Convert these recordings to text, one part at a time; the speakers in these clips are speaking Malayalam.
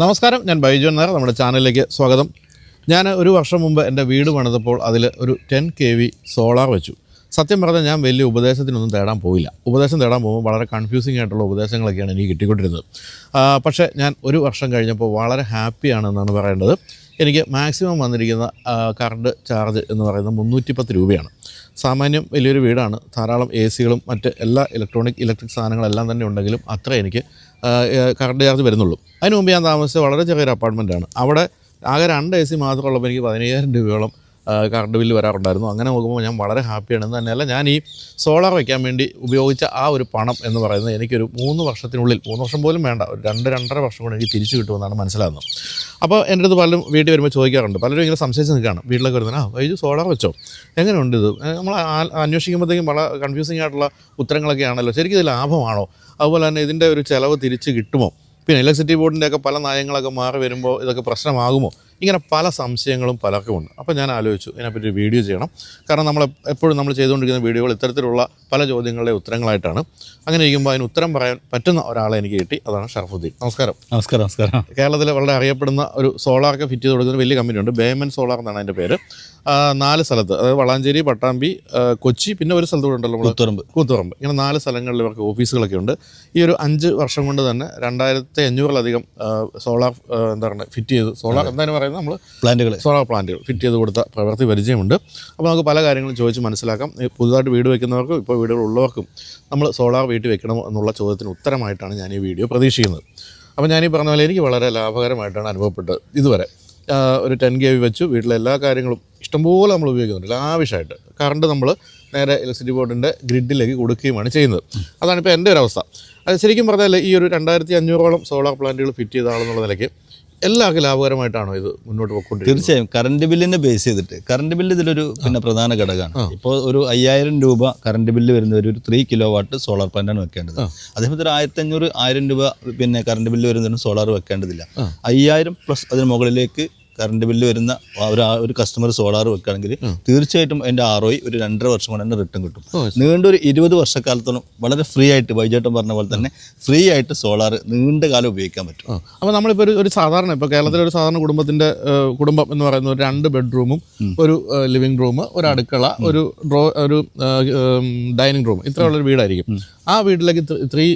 നമസ്കാരം, ഞാൻ ബൈജു നായർ. നമ്മുടെ ചാനലിലേക്ക് സ്വാഗതം. ഞാൻ ഒരു വർഷം മുമ്പ് എൻ്റെ വീട് പണിതപ്പോൾ അതിൽ ഒരു 10 kV സോളാർ വെച്ചു. സത്യം പറഞ്ഞാൽ ഞാൻ വലിയ ഉപദേശത്തിനൊന്നും തേടാൻ പോയില്ല. ഉപദേശം തേടാൻ പോകുമ്പോൾ വളരെ കൺഫ്യൂസിംഗ് ആയിട്ടുള്ള ഉപദേശങ്ങളൊക്കെയാണ് എനിക്ക് കിട്ടിക്കൊണ്ടിരുന്നത്. പക്ഷേ ഞാൻ ഒരു വർഷം കഴിഞ്ഞപ്പോൾ വളരെ ഹാപ്പിയാണെന്നാണ് പറയേണ്ടത്. എനിക്ക് മാക്സിമം വന്നിരിക്കുന്ന കറണ്ട് ചാർജ് എന്ന് പറയുന്നത് 310 രൂപയാണ്. സാമാന്യം വലിയൊരു വീടാണ്, ധാരാളം AC-കളും മറ്റ് എല്ലാ ഇലക്ട്രിക് സാധനങ്ങളെല്ലാം തന്നെ ഉണ്ടെങ്കിലും അത്ര എനിക്ക് കറണ്ട് ചാർജ് വരുന്നുള്ളൂ. അതിന് മുമ്പ് ഞാൻ താമസിച്ചത് വളരെ ചെറിയൊരു അപ്പാർട്ട്മെൻറ്റാണ്. അവിടെ ആകെ 2 AC മാത്രമുള്ളപ്പോൾ എനിക്ക് 15,000 രൂപയോളം കറണ്ട് ബില്ല് വരാറുണ്ടായിരുന്നു. അങ്ങനെ നോക്കുമ്പോൾ ഞാൻ വളരെ ഹാപ്പിയാണ്. എന്ന് തന്നെയല്ല, ഞാൻ ഈ സോളാർ വയ്ക്കാൻ വേണ്ടി ഉപയോഗിച്ച ആ ഒരു പണം എന്ന് പറയുന്നത് എനിക്കൊരു 3 വർഷത്തിനുള്ളിൽ, 3 വർഷം പോലും വേണ്ട, ഒരു 2-2.5 വർഷം കൊണ്ട് എനിക്ക് തിരിച്ചു കിട്ടുമെന്നാണ് മനസ്സിലാകുന്നത്. അപ്പോൾ എൻ്റെ അടുത്ത് പലരും വീട്ടിൽ വരുമ്പോൾ ചോദിക്കാറുണ്ട്, പലരും ഇങ്ങനെ സംശയിച്ച് നിൽക്കുകയാണ്. വീട്ടിലൊക്കെ വരുന്നത് ഇത് സോളാർ വെച്ചോ, എങ്ങനെയുണ്ട് ഇത്? നമ്മൾ അന്വേഷിക്കുമ്പോഴത്തേക്കും വളരെ കൺഫ്യൂസിംഗ് ആയിട്ടുള്ള ഉത്തരങ്ങളൊക്കെ ആണല്ലോ. ശരിക്കും ഇത് ലാഭമാണോ? അതുപോലെ തന്നെ ഇതിൻ്റെ ഒരു ചിലവ് തിരിച്ച് കിട്ടുമോ? പിന്നെ ഇലക്ട്രിസിറ്റി ബോർഡിൻ്റെയൊക്കെ പല നയങ്ങളൊക്കെ മാറി വരുമ്പോൾ ഇതൊക്കെ പ്രശ്നമാകുമോ? ഇങ്ങനെ പല സംശയങ്ങളും പലർക്കുമുണ്ട്. അപ്പോൾ ഞാൻ ആലോചിച്ചു ഇതിനെപ്പറ്റി ഒരു വീഡിയോ ചെയ്യണം. കാരണം എപ്പോഴും നമ്മൾ ചെയ്തുകൊണ്ടിരിക്കുന്ന വീഡിയോകൾ ഇത്തരത്തിലുള്ള പല ചോദ്യങ്ങളുടെ ഉത്തരങ്ങളായിട്ടാണ്. അങ്ങനെ ഇരിക്കുമ്പോൾ അതിന് ഉത്തരം പറയാൻ പറ്റുന്ന ഒരാളെ എനിക്ക് കിട്ടി. അതാണ് ഷറഫുദ്ദീൻ. നമസ്കാരം. നമസ്കാരം. കേരളത്തിലെ വളരെ അറിയപ്പെടുന്ന ഒരു സോളാറൊക്കെ ഫിറ്റ് ചെയ്ത് കൊടുക്കുന്ന വലിയ കമ്പനിയുണ്ട്. ബേമൻ സോളാർ എന്നാണ് അതിൻ്റെ പേര്. 4 സ്ഥലത്ത്, അതായത് വളാഞ്ചേരി, പട്ടാമ്പി, കൊച്ചി, പിന്നെ ഒരു സ്ഥലത്ത് കൂടെ ഉണ്ടല്ലോ, കൂത്തുപറമ്പ്. ഇങ്ങനെ 4 സ്ഥലങ്ങളിൽ ഇവർക്ക് ഓഫീസുകളൊക്കെ ഉണ്ട്. ഈ ഒരു 5 വർഷം കൊണ്ട് തന്നെ 2500-ലധികം സോളാർ ഫിറ്റ് ചെയ്ത്, സോളാർ എന്തായാലും പറയുന്നത് നമ്മൾ സോളാർ പ്ലാന്റുകൾ ഫിറ്റ് ചെയ്ത് കൊടുത്ത പ്രവൃത്തി പരിചയമുണ്ട്. അപ്പോൾ നമുക്ക് പല കാര്യങ്ങളും ചോദിച്ച് മനസ്സിലാക്കാം. പുതുതായിട്ട് വീട് വയ്ക്കുന്നവർക്കും ഇപ്പോൾ വീടുകളുള്ളവർക്കും നമ്മൾ സോളാർ വീട്ടിൽ വെക്കണമോ എന്നുള്ള ചോദ്യത്തിന് ഉത്തരമായിട്ടാണ് ഞാൻ ഈ വീഡിയോ പ്രതീക്ഷിക്കുന്നത്. അപ്പോൾ ഞാനീ പറഞ്ഞ പോലെ എനിക്ക് വളരെ ലാഭകരമായിട്ടാണ് അനുഭവപ്പെട്ടത് ഇതുവരെ. ഒരു 10 kV വെച്ചു, വീട്ടിലെ എല്ലാ കാര്യങ്ങളും ഇഷ്ടംപോലെ നമ്മൾ ഉപയോഗിക്കുന്നുണ്ട്. ലാവിഷായിട്ട് കറണ്ട് നമ്മൾ നേരെ ഇലക്ട്രിസിറ്റി ബോർഡിൻ്റെ ഗ്രിഡിലേക്ക് കൊടുക്കുകയുമാണ് ചെയ്യുന്നത്. അതാണിപ്പോൾ എൻ്റെ ഒരു അവസ്ഥ. അത് ശരിക്കും പറഞ്ഞാൽ ഈ ഒരു 2500-ഓളം സോളാർ പ്ലാന്റുകൾ ഫിറ്റ് ചെയ്ത ആളെന്നുള്ള നിലയ്ക്ക് എല്ലാവർക്കും ലാഭകരമായിട്ടാണോ ഇത് മുന്നോട്ട് പോയിക്കൊണ്ടിരിക്കുന്നത്? തീർച്ചയായും. കറണ്ട് ബില്ലിനെ ബേസ് ചെയ്തിട്ട്, കറണ്ട് ബില്ല് ഇതിലൊരു പ്രധാന ഘടകമാണ്. ഇപ്പോൾ ഒരു 5000 രൂപ കറണ്ട് ബില്ല് വരുന്ന ഒരു 3 kW സോളാർ പ്ലാന്റാണ് വെക്കേണ്ടത്. അതേപോലെ ഒരു 1500-1000 രൂപ കറണ്ട് ബില്ല് വരുന്നതിന് സോളാർ വെക്കേണ്ടതില്ല. 5000 പ്ലസ് അതിന് മുകളിലേക്ക് കറണ്ട് ബില്ല് വരുന്ന ഒരു കസ്റ്റമർ സോളാർ വെക്കുകയാണെങ്കിൽ തീർച്ചയായിട്ടും അതിൻ്റെ ROI ഒരു 2.5 വർഷം കൊണ്ട് തന്നെ റിട്ടേൺ കിട്ടും. നീണ്ടൊരു 20 വർഷക്കാലത്തോളം വളരെ ഫ്രീ ആയിട്ട്, വൈജേട്ടൻ പറഞ്ഞ പോലെ തന്നെ ഫ്രീ ആയിട്ട് സോളാർ നീണ്ട കാലം ഉപയോഗിക്കാൻ പറ്റും. അപ്പോൾ നമ്മളിപ്പോൾ ഒരു സാധാരണ, ഇപ്പോൾ കേരളത്തിലെ ഒരു സാധാരണ കുടുംബം എന്ന് പറയുന്നത് ഒരു 2 ബെഡ്റൂമും ഒരു ലിവിംഗ് റൂം, ഒരു അടുക്കള, ഒരു ഡൈനിങ് റൂം, ഇത്രയുള്ളൊരു വീടായിരിക്കും. ആ വീട്ടിലേക്ക് 3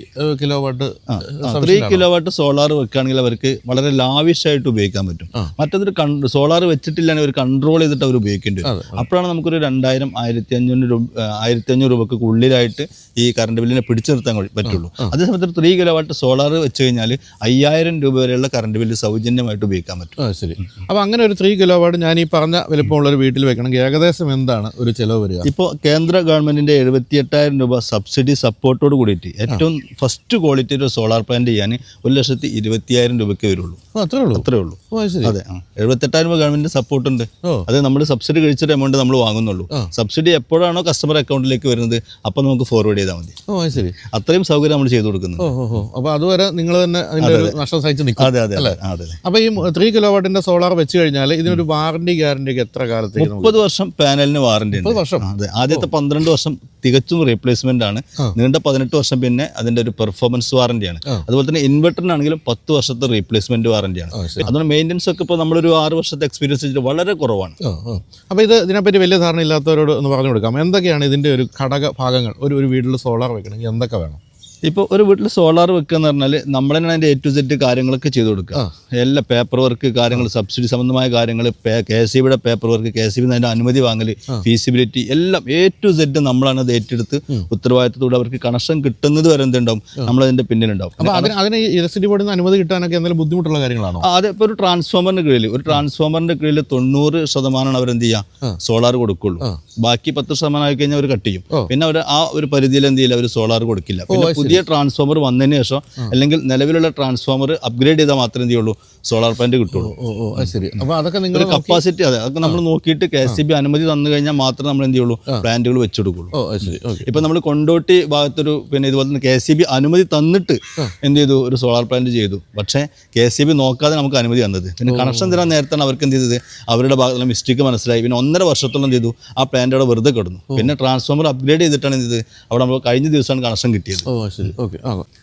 കിലോവാട്ട് സോളാർ വെക്കുകയാണെങ്കിൽ അവർക്ക് വളരെ ലാവിഷായിട്ട് ഉപയോഗിക്കാൻ പറ്റും. മറ്റൊരു സോളാർ വെച്ചിട്ടില്ലെങ്കിൽ ഒരു കൺട്രോൾ ചെയ്തിട്ട് അവർ ഉപയോഗിക്കേണ്ടി വരും. അപ്പോഴാണ് നമുക്കൊരു 2000-1500 രൂപക്ക് ഉള്ളിലായിട്ട് ഈ കറണ്ട് ബില്ലിനെ പിടിച്ചു നിർത്താൻ പറ്റുള്ളൂ. അതേസമയത്ത് 3 കിലോവാട്ട് സോളാർ വെച്ച് കഴിഞ്ഞാൽ 5000 രൂപ വരെയുള്ള കറണ്ട് ബില്ല് സൗജന്യമായിട്ട് ഉപയോഗിക്കാൻ പറ്റും. ശരി. അപ്പോൾ അങ്ങനെ ഒരു 3 കിലോവാട്ട് ഞാൻ ഈ പറഞ്ഞ വലിപ്പമുള്ളൊരു വീട്ടിൽ വെക്കണമെങ്കിൽ ഏകദേശം എന്താണ് ഒരു ചിലവ് വരിക? ഇപ്പോൾ കേന്ദ്ര ഗവൺമെന്റിന്റെ 78,000 രൂപ സബ്സിഡി സപ്പോർട്ടോട് കൂടിയിട്ട് ഏറ്റവും ഫസ്റ്റ് ക്വാളിറ്റി ഒരു സോളാർ പ്ലാന്റ് ചെയ്യാൻ 1,20,000 രൂപയ്ക്ക് വരുള്ളൂ. അത്രേ ഉള്ളൂ. അതെ, 78,000 രൂപ ഗവൺമെന്റ് സപ്പോർട്ട് ഉണ്ട്. അത് നമ്മൾ സബ്സിഡി കഴിച്ചിട്ട് എമൗണ്ട് നമ്മൾ വാങ്ങുന്നുള്ളൂ. സബ്സിഡി എപ്പോഴാണോ കസ്റ്റമർ അക്കൗണ്ടിലേക്ക് വരുന്നത് അപ്പോൾ നമുക്ക് ഫോർവേഡ് ചെയ്താൽ മതി. ശരി. അത്രയും സൗകര്യം നമ്മൾ ചെയ്തു കൊടുക്കുന്നു. അപ്പോൾ അതുവരെ നിങ്ങൾ തന്നെ അതിന്റെ ഒരു നഷ്ടം സഹിച്ച് നിൽക്കും. അതെ. അപ്പോൾ ഈ 3 കിലോവാട്ടിന്റെ സോളാർ വെച്ച് കഴിഞ്ഞാൽ ഇതിനൊരു വാറണ്ടി ഗ്യാരണ്ടി ഒക്കെ എത്ര കാലത്തേക്ക്? 30 വർഷം പാനലിന് വാറണ്ടി ഉണ്ട്. 30 വർഷം. അതെ, ആദ്യത്തെ 12 വർഷം തികച്ചും റീപ്ലേസ്മെന്റ് ആണ്. നീണ്ട 18 വർഷം പിന്നെ അതിന്റെ ഒരു പെർഫോമൻസ് വാറന്റിയാണ്. അതുപോലെ തന്നെ ഇൻവെർട്ടറിനാണെങ്കിലും 10 വർഷത്തെ റീപ്ലേസ്മെന്റ് വാറന്റിയാണ്. അതുകൊണ്ട് മെയിൻ്റെനൻസ് ഒക്കെ ഇപ്പോൾ നമ്മളൊരു 6 വർഷത്തെ എക്സ്പീരിയൻസ് വെച്ചിട്ട് വളരെ കുറവാണ്. അപ്പോൾ ഇതിനെപ്പറ്റി വലിയ ധാരണ ഇല്ലാത്തവരോട് ഒന്ന് പറഞ്ഞു കൊടുക്കാം. എന്തൊക്കെയാണ് ഇതിന്റെ ഒരു ഘടക ഭാഗങ്ങൾ? ഒരു വീട്ടിൽ സോളാർ വെക്കണമെങ്കിൽ എന്തൊക്കെ വേണം? ഇപ്പോൾ ഒരു വീട്ടിൽ സോളാർ വെക്കുക എന്ന് പറഞ്ഞാൽ നമ്മൾ തന്നെയാണ് അതിൻ്റെ A to Z കാര്യങ്ങളൊക്കെ ചെയ്ത് കൊടുക്കുക. എല്ലാ പേപ്പർ വർക്ക് കാര്യങ്ങൾ, സബ്സിഡി സംബന്ധമായ കാര്യങ്ങൾ, KSEBിയുടെ പേപ്പർ വർക്ക്, KSEB അതിൻ്റെ അനുമതി വാങ്ങൽ, ഫീസിബിലിറ്റി എല്ലാം A to Z നമ്മളാണ് അത് ഏറ്റെടുത്ത് ഉത്തരവാദിത്തത്തോടെ അവർക്ക് കണക്ഷൻ കിട്ടുന്നത് വരെ എന്തുണ്ടാവും, നമ്മളതിൻ്റെ പിന്നിലുണ്ടാവും. അപ്പോൾ അതിന് ഇലക്ട്രിസിറ്റി ബോർഡിൽ നിന്ന് അനുമതി കിട്ടാനൊക്കെ എന്തെങ്കിലും ബുദ്ധിമുട്ടുള്ള കാര്യങ്ങളാണോ? അതെ, ഇപ്പോൾ ഒരു ട്രാൻസ്ഫോമറിൻ്റെ കീഴിൽ 90% അവരെന്ത് ചെയ്യുക, സോളാർ കൊടുക്കുള്ളൂ. ബാക്കി 10% ആയി കഴിഞ്ഞാൽ അവർ കട്ട് ചെയ്യും. പിന്നെ അവർ ആ ഒരു പരിധിയിൽ എന്ത് ചെയ്യില്ല, അവർ സോളാർ കൊടുക്കില്ല. പിന്നെ പുതിയ ട്രാൻസ്ഫോമർ വന്നതിന് ശേഷം അല്ലെങ്കിൽ നിലവിലുള്ള ട്രാൻസ്ഫോമർ അപ്ഗ്രേഡ് ചെയ്താൽ മാത്രമേ എന്ത് ചെയ്യുള്ളൂ, സോളാർ പ്ലാന്റ് കിട്ടുള്ളൂ. ശരി. അപ്പോൾ അതൊക്കെ നിങ്ങൾ കപ്പാസിറ്റി, അതൊക്കെ നമ്മൾ നോക്കിയിട്ട് KSEB അനുമതി തന്നു കഴിഞ്ഞാൽ മാത്രമേ നമ്മൾ എന്ത് ചെയ്യുള്ളൂ, പ്ലാന്റുകൾ വെച്ചെടുക്കുള്ളൂ. ഇപ്പൊ നമ്മൾ കൊണ്ടോട്ടി ഭാഗത്തൊരു ഇതുപോലെ തന്നെ KSEB അനുമതി തന്നിട്ട് എന്ത് ചെയ്തു, ഒരു സോളാർ പ്ലാന്റ് ചെയ്തു. പക്ഷേ KSEB നോക്കാതെ നമുക്ക് അനുമതി തന്നത്. പിന്നെ കണക്ഷൻ തരാൻ നേരത്താണ് അവർക്ക് എന്ത് ചെയ്തത്, അവരുടെ ഭാഗത്തുള്ള മിസ്റ്റേക്ക് മനസ്സിലായി. പിന്നെ 1.5 വർഷത്തോളം എന്ത് ചെയ്തു, ആ പ്ലാന്റ് അവിടെ വെറുതെ കിടന്നു. പിന്നെ ട്രാൻസ്ഫോമർ അപ്ഗ്രേഡ് ചെയ്തിട്ടാണ് എന്ത് ചെയ്തത്, അവിടെ നമ്മൾ കഴിഞ്ഞ ദിവസമാണ് കണക്ഷൻ കിട്ടിയത്. ശരി, ഓക്കെ.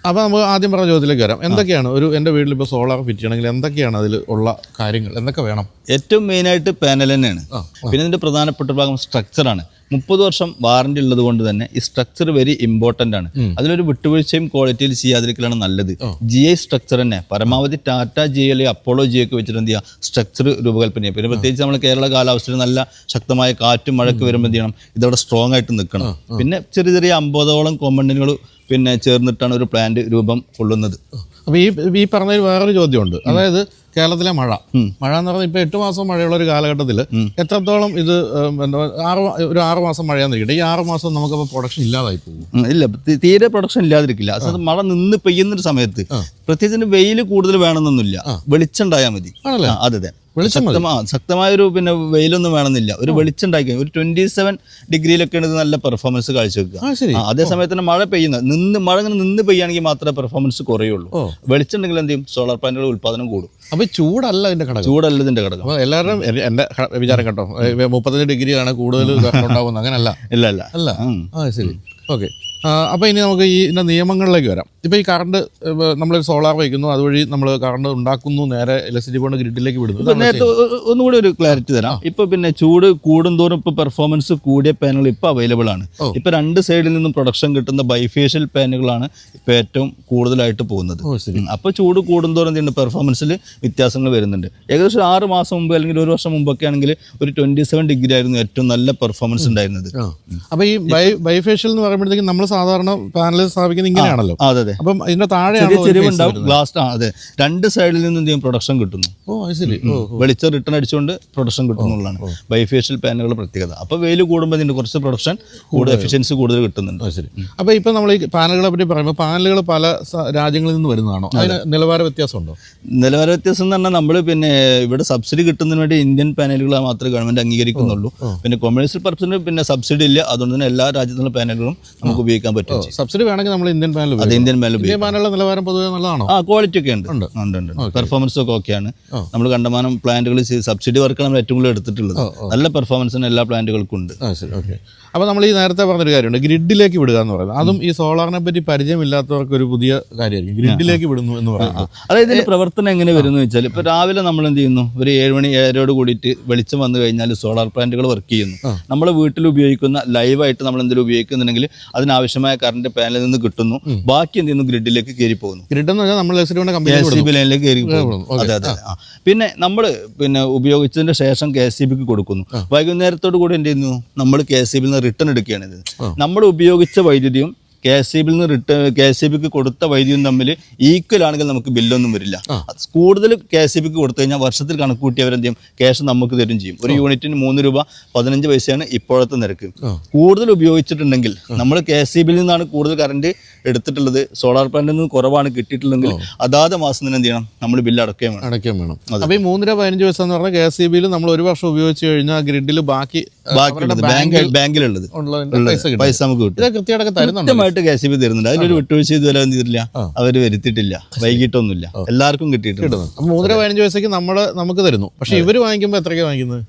അപ്പോൾ നമുക്ക് ആദ്യം പറഞ്ഞ ചോദ്യത്തിലേക്ക് വരാം. എന്തൊക്കെയാണ് എൻ്റെ വീട്ടിൽ ഇപ്പോൾ സോളാർ ഫിറ്റ് ചെയ്യണമെങ്കിൽ എന്തൊക്കെയാണ് അതിൽ ഉള്ള കാര്യങ്ങൾ, എന്തൊക്കെ വേണം? ഏറ്റവും മെയിനായിട്ട് പാനൽ തന്നെയാണ്. പിന്നെ ഇതിൻ്റെ പ്രധാനപ്പെട്ട ഭാഗം സ്ട്രക്ചറാണ്. 30 വർഷം വാറണ്ടി ഉള്ളത് കൊണ്ട് തന്നെ ഈ സ്ട്രക്ചർ വെരി ഇമ്പോർട്ടൻ്റ് ആണ്. അതിലൊരു വിട്ടുവീഴ്ചയും ക്വാളിറ്റിയിൽ ചെയ്യാതിരിക്കലാണ് നല്ലത്. GI സ്ട്രക്ചർ തന്നെ പരമാവധി ടാറ്റ GI അല്ലെങ്കിൽ അപ്പോളോ GI ഒക്കെ വെച്ചിട്ട് എന്ത് ചെയ്യുക, സ്ട്രക്ചർ രൂപകൽപ്പന ചെയ്യുക. പിന്നെ പ്രത്യേകിച്ച് നമ്മൾ കേരള കാലാവസ്ഥയിൽ നല്ല ശക്തമായ കാറ്റും മഴയ്ക്ക് വരുമ്പോൾ എന്ത് ചെയ്യണം, ഇതവിടെ സ്ട്രോങ് ആയിട്ട് നിൽക്കണം. പിന്നെ ചെറിയ ചെറിയ 50ഓളം കോമ്പണന്റുകൾ പിന്നെ ചേർന്നിട്ടാണ് ഒരു പ്ലാന്റ് രൂപം കൊള്ളുന്നത്. അപ്പോൾ ഈ പറഞ്ഞതിൽ വേറൊരു ചോദ്യമുണ്ട്. അതായത് കേരളത്തിലെ മഴ എന്ന് പറഞ്ഞാൽ ഇപ്പോൾ 8 മാസം മഴയുള്ള ഒരു കാലഘട്ടത്തിൽ എത്രത്തോളം ഇത് ഒരു 6 മാസം മഴയാന്നിരിക്കട്ടെ, ഈ 6 മാസം നമുക്കപ്പോൾ പ്രൊഡക്ഷൻ ഇല്ലാതായി പോകും? ഇല്ല, തീരെ പ്രൊഡക്ഷൻ ഇല്ലാതിരിക്കില്ല. അത് മഴ നിന്ന് പെയ്യുന്നൊരു സമയത്ത് പ്രത്യേകിച്ച് വെയിൽ കൂടുതൽ വേണമെന്നൊന്നുമില്ല, വെളിച്ചം ഉണ്ടായാൽ മതി. അതെ, ശക്തമായൊരു പിന്നെ വെയിലൊന്നും വേണമെന്നില്ല, ഒരു വെളിച്ചം ഉണ്ടാക്കി ഒരു 27 ഡിഗ്രിയിലൊക്കെയാണ് ഇത് നല്ല പെർഫോമൻസ് കാഴ്ചവെക്കുക. അതേ സമയത്ത് തന്നെ മഴ മഴ ഇങ്ങനെ നിന്ന് പെയ്യുകയാണെങ്കിൽ മാത്രമേ പെർഫോമൻസ് കുറയുള്ളൂ. വെളിച്ചം ഉണ്ടെങ്കിൽ എന്ത് ചെയ്യും, സോളാർ പാനലുകളുടെ ഉത്പാദനം കൂടും. അപ്പോൾ ചൂടല്ല ഇതിൻ്റെ ഘടകം. അപ്പോൾ എല്ലാവരും എൻ്റെ വിചാരം കേട്ടോ 35 ഡിഗ്രിയാണ് കൂടുതൽ ഉണ്ടാകുന്നത്, അങ്ങനല്ല. ഇല്ല. ശരി, ഓക്കെ. അപ്പോൾ ഇനി നമുക്ക് ഇതിൻ്റെ നിയമങ്ങളിലേക്ക് വരാം. ഇപ്പോൾ ഈ കറണ്ട് നമ്മൾ സോളാർ വയ്ക്കുന്നു, അതുവഴി നമ്മൾ കറണ്ട് ഉണ്ടാക്കുന്നു, നേരെ ഇലക്ട്രിസിറ്റി കൊണ്ട് ഗ്രിഡിലേക്ക് വിടുന്നു. നേരത്തെ ഒന്നുകൂടി ഒരു ക്ലാരിറ്റി തരാം. ഇപ്പൊ പിന്നെ ചൂട് കൂടുന്തോറും ഇപ്പൊ പെർഫോമൻസ് കൂടിയ പാനുകൾ ഇപ്പൊ അവൈലബിൾ ആണ്. ഇപ്പൊ 2 സൈഡിൽ നിന്നും പ്രൊഡക്ഷൻ കിട്ടുന്ന ബൈഫേഷ്യൽ പാനുകളാണ് ഇപ്പൊ ഏറ്റവും കൂടുതലായിട്ട് പോകുന്നത്. അപ്പൊ ചൂട് കൂടുന്തോറും എന്തുണ്ട്, പെർഫോമൻസിൽ വ്യത്യാസങ്ങൾ വരുന്നുണ്ട്. ഏകദേശം 6 മാസം മുമ്പ് അല്ലെങ്കിൽ 1 വർഷം മുമ്പൊക്കെ ആണെങ്കിൽ ഒരു 27 ഡിഗ്രി ആയിരുന്നു ഏറ്റവും നല്ല പെർഫോമൻസ് ഉണ്ടായിരുന്നത്. അപ്പൊ ഈ ബൈഫേഷ്യൽ എന്ന് പറയുമ്പോഴത്തേക്കും നമ്മൾ സാധാരണ പാനൽ സ്ഥാപിക്കുന്നത് ഇങ്ങനെയാണല്ലോ. അതെ, അപ്പം ഇതിന്റെ താഴെയാണ് ഗ്ലാസ്. അതെ, 2 സൈഡിൽ നിന്ന് എന്തെങ്കിലും പ്രൊഡക്ഷൻ കിട്ടുന്നു. വെളിച്ചം റിട്ടേൺ അടിച്ചുകൊണ്ട് പ്രൊഡക്ഷൻ കിട്ടുന്നതാണ് ബൈഫേഷ്യൽ പാനുകളുടെ പ്രത്യേകത. അപ്പോൾ വെയിൽ കൂടുമ്പോൾ ഇതിന്റെ കുറച്ച് പ്രൊഡക്ഷൻ കൂടുതൽ എഫിഷ്യൻസി കൂടുതൽ കിട്ടുന്നുണ്ട്. ശരി. അപ്പോൾ ഇപ്പം നമ്മൾ ഈ പാനലുകളെ പറ്റി പറയുമ്പോൾ പാനലുകൾ പല രാജ്യങ്ങളിൽ നിന്ന് വരുന്നതാണോ? അതിന് നിലവാര വ്യത്യാസമുണ്ടോ? നിലവാര വ്യത്യാസം എന്ന് പറഞ്ഞാൽ നമ്മൾ പിന്നെ ഇവിടെ സബ്സിഡി കിട്ടുന്നതിന് വേണ്ടി ഇന്ത്യൻ പാനലുകൾ മാത്രമേ ഗവൺമെന്റ് അംഗീകരിക്കുന്നുള്ളൂ. പിന്നെ കൊമേഴ്സ്യൽ പർപ്പസിന് പിന്നെ സബ്സിഡി ഇല്ല. അതുകൊണ്ട് തന്നെ എല്ലാ രാജ്യത്തുള്ള പാനലുകളും നമുക്ക് ഉപയോഗിക്കാൻ പറ്റും. സബ്സിഡി വേണമെങ്കിൽ നമ്മൾ ഇന്ത്യൻ പാനൽ പാനലുകളുടെ നിലവാരം പൊതുവെ നല്ലതാണോ? ക്വാളിറ്റി ഒക്കെ ഉണ്ട്. പെർഫോമൻസ് ഒക്കെ ഓക്കെയാണ്. നമ്മൾ കണ്ടമാനം പ്ലാന്റുകൾ സബ്സിഡി വർക്കാണ് നമ്മൾ ഏറ്റവും കൂടുതൽ എടുത്തിട്ടുള്ളത്. നല്ല പെർഫോമൻസിന് എല്ലാ പ്ലാന്റുകൾക്കും ഉണ്ട്. അപ്പോൾ നമ്മൾ ഈ നേരത്തെ പറഞ്ഞൊരു കാര്യമുണ്ട്, ഗ്രിഡിലേക്ക് വിടുക എന്ന് പറയുന്നത്. അതും ഈ സോളാറിനെ പറ്റി പരിചയമില്ലാത്തവർക്ക് ഒരു പുതിയ കാര്യമായിരിക്കും, ഗ്രിഡിലേക്ക് വിടുന്നു എന്ന് പറയുന്നത്. അതായത് ഇതിന്റെ പ്രവർത്തനം എങ്ങനെ വരുന്നു വെച്ചാൽ, ഇപ്പോൾ രാവിലെ നമ്മൾ എന്ത് ചെയ്യുന്നു, ഒരു 7 മണി 7:30 കൂടിയിട്ട് വെളിച്ചം വന്നു കഴിഞ്ഞാൽ സോളാർ പ്ലാന്റുകൾ വർക്ക് ചെയ്യുന്നു. നമ്മൾ വീട്ടിൽ ഉപയോഗിക്കുന്ന ലൈവായിട്ട് നമ്മൾ എന്തെങ്കിലും ഉപയോഗിക്കുന്നുണ്ടെങ്കിൽ അതിനാവശ്യമായ കറണ്ട് പാനലിൽ നിന്ന് കിട്ടുന്നു. ബാക്കി എന്ത് ചെയ്യുന്നു, ഗ്രിഡിലേക്ക് കയറി പോകുന്നു. ഗ്രിഡ് എന്ന് പറഞ്ഞാൽ നമ്മൾ KSCB ലൈനിലേക്ക് കയറി പോകുന്നു. അതെ. പിന്നെ നമ്മൾ പിന്നെ ഉപയോഗിച്ചതിന്റെ ശേഷം KSCBക്ക് കൊടുക്കുന്നു. വൈകുന്നേരത്തോടു കൂടി എന്ത് ചെയ്യുന്നു, നമ്മൾ KSCB റിട്ടേൺ എടുക്കുകയാണ്. ഇത് നമ്മൾ ഉപയോഗിച്ച വൈദ്യുതിയും KSCBയിൽ നിന്ന് KSCBക്ക് കൊടുത്ത വൈദ്യുതിയും തമ്മിൽ ഈക്വൽ ആണെങ്കിൽ നമുക്ക് ബില്ലൊന്നും വരില്ല. കൂടുതൽ KSCBക്ക് കൊടുത്തു കഴിഞ്ഞാൽ വർഷത്തിൽ കണക്ക് കൂട്ടി അവരെന്ത് ചെയ്യും, ക്യാഷ് നമുക്ക് തരും ചെയ്യും. ഒരു യൂണിറ്റിന് 3 രൂപ 15 പൈസയാണ് ഇപ്പോഴത്തെ നിരക്ക്. കൂടുതൽ ഉപയോഗിച്ചിട്ടുണ്ടെങ്കിൽ നമ്മൾ KSCBയിൽ നിന്നാണ് കൂടുതൽ കറണ്ട് എടുത്തിട്ടുള്ളത്, സോളാർ പ്ലാന്റിൽ നിന്ന് കുറവാണ് കിട്ടിയിട്ടുള്ളതെങ്കിൽ അതാത് മാസം തന്നെ എന്ത് ചെയ്യണം, നമ്മൾ ബില്ല് അടയ്ക്കുകയും വേണം. അപ്പോൾ ഈ 3 രൂപ 15 പൈസ എന്ന് പറഞ്ഞാൽ KSCBയിൽ നമ്മൾ 1 വർഷം ഉപയോഗിച്ച് കഴിഞ്ഞാൽ ഗ്രിഡിൽ ബാക്കിയുള്ളത് ബാങ്കിലുള്ളത് പൈസ നമുക്ക് കിട്ടും. കൃത്യമായിട്ട് KSCB തരുന്നുണ്ട്. അതിലൊരു വിട്ടുവീഴ്ച ഇതുവരെ എന്ത് ചെയ്തിട്ടില്ല, അവർ വരുത്തിയിട്ടില്ല, വൈകിട്ടൊന്നുമില്ല, എല്ലാവർക്കും കിട്ടിയിട്ടുണ്ട്. 3 രൂപ 15 പൈസക്ക് നമുക്ക് തരുന്നു. പക്ഷെ ഇവർ വാങ്ങിക്കുമ്പോൾ എത്രയ്ക്ക് വാങ്ങിക്കുന്നത്?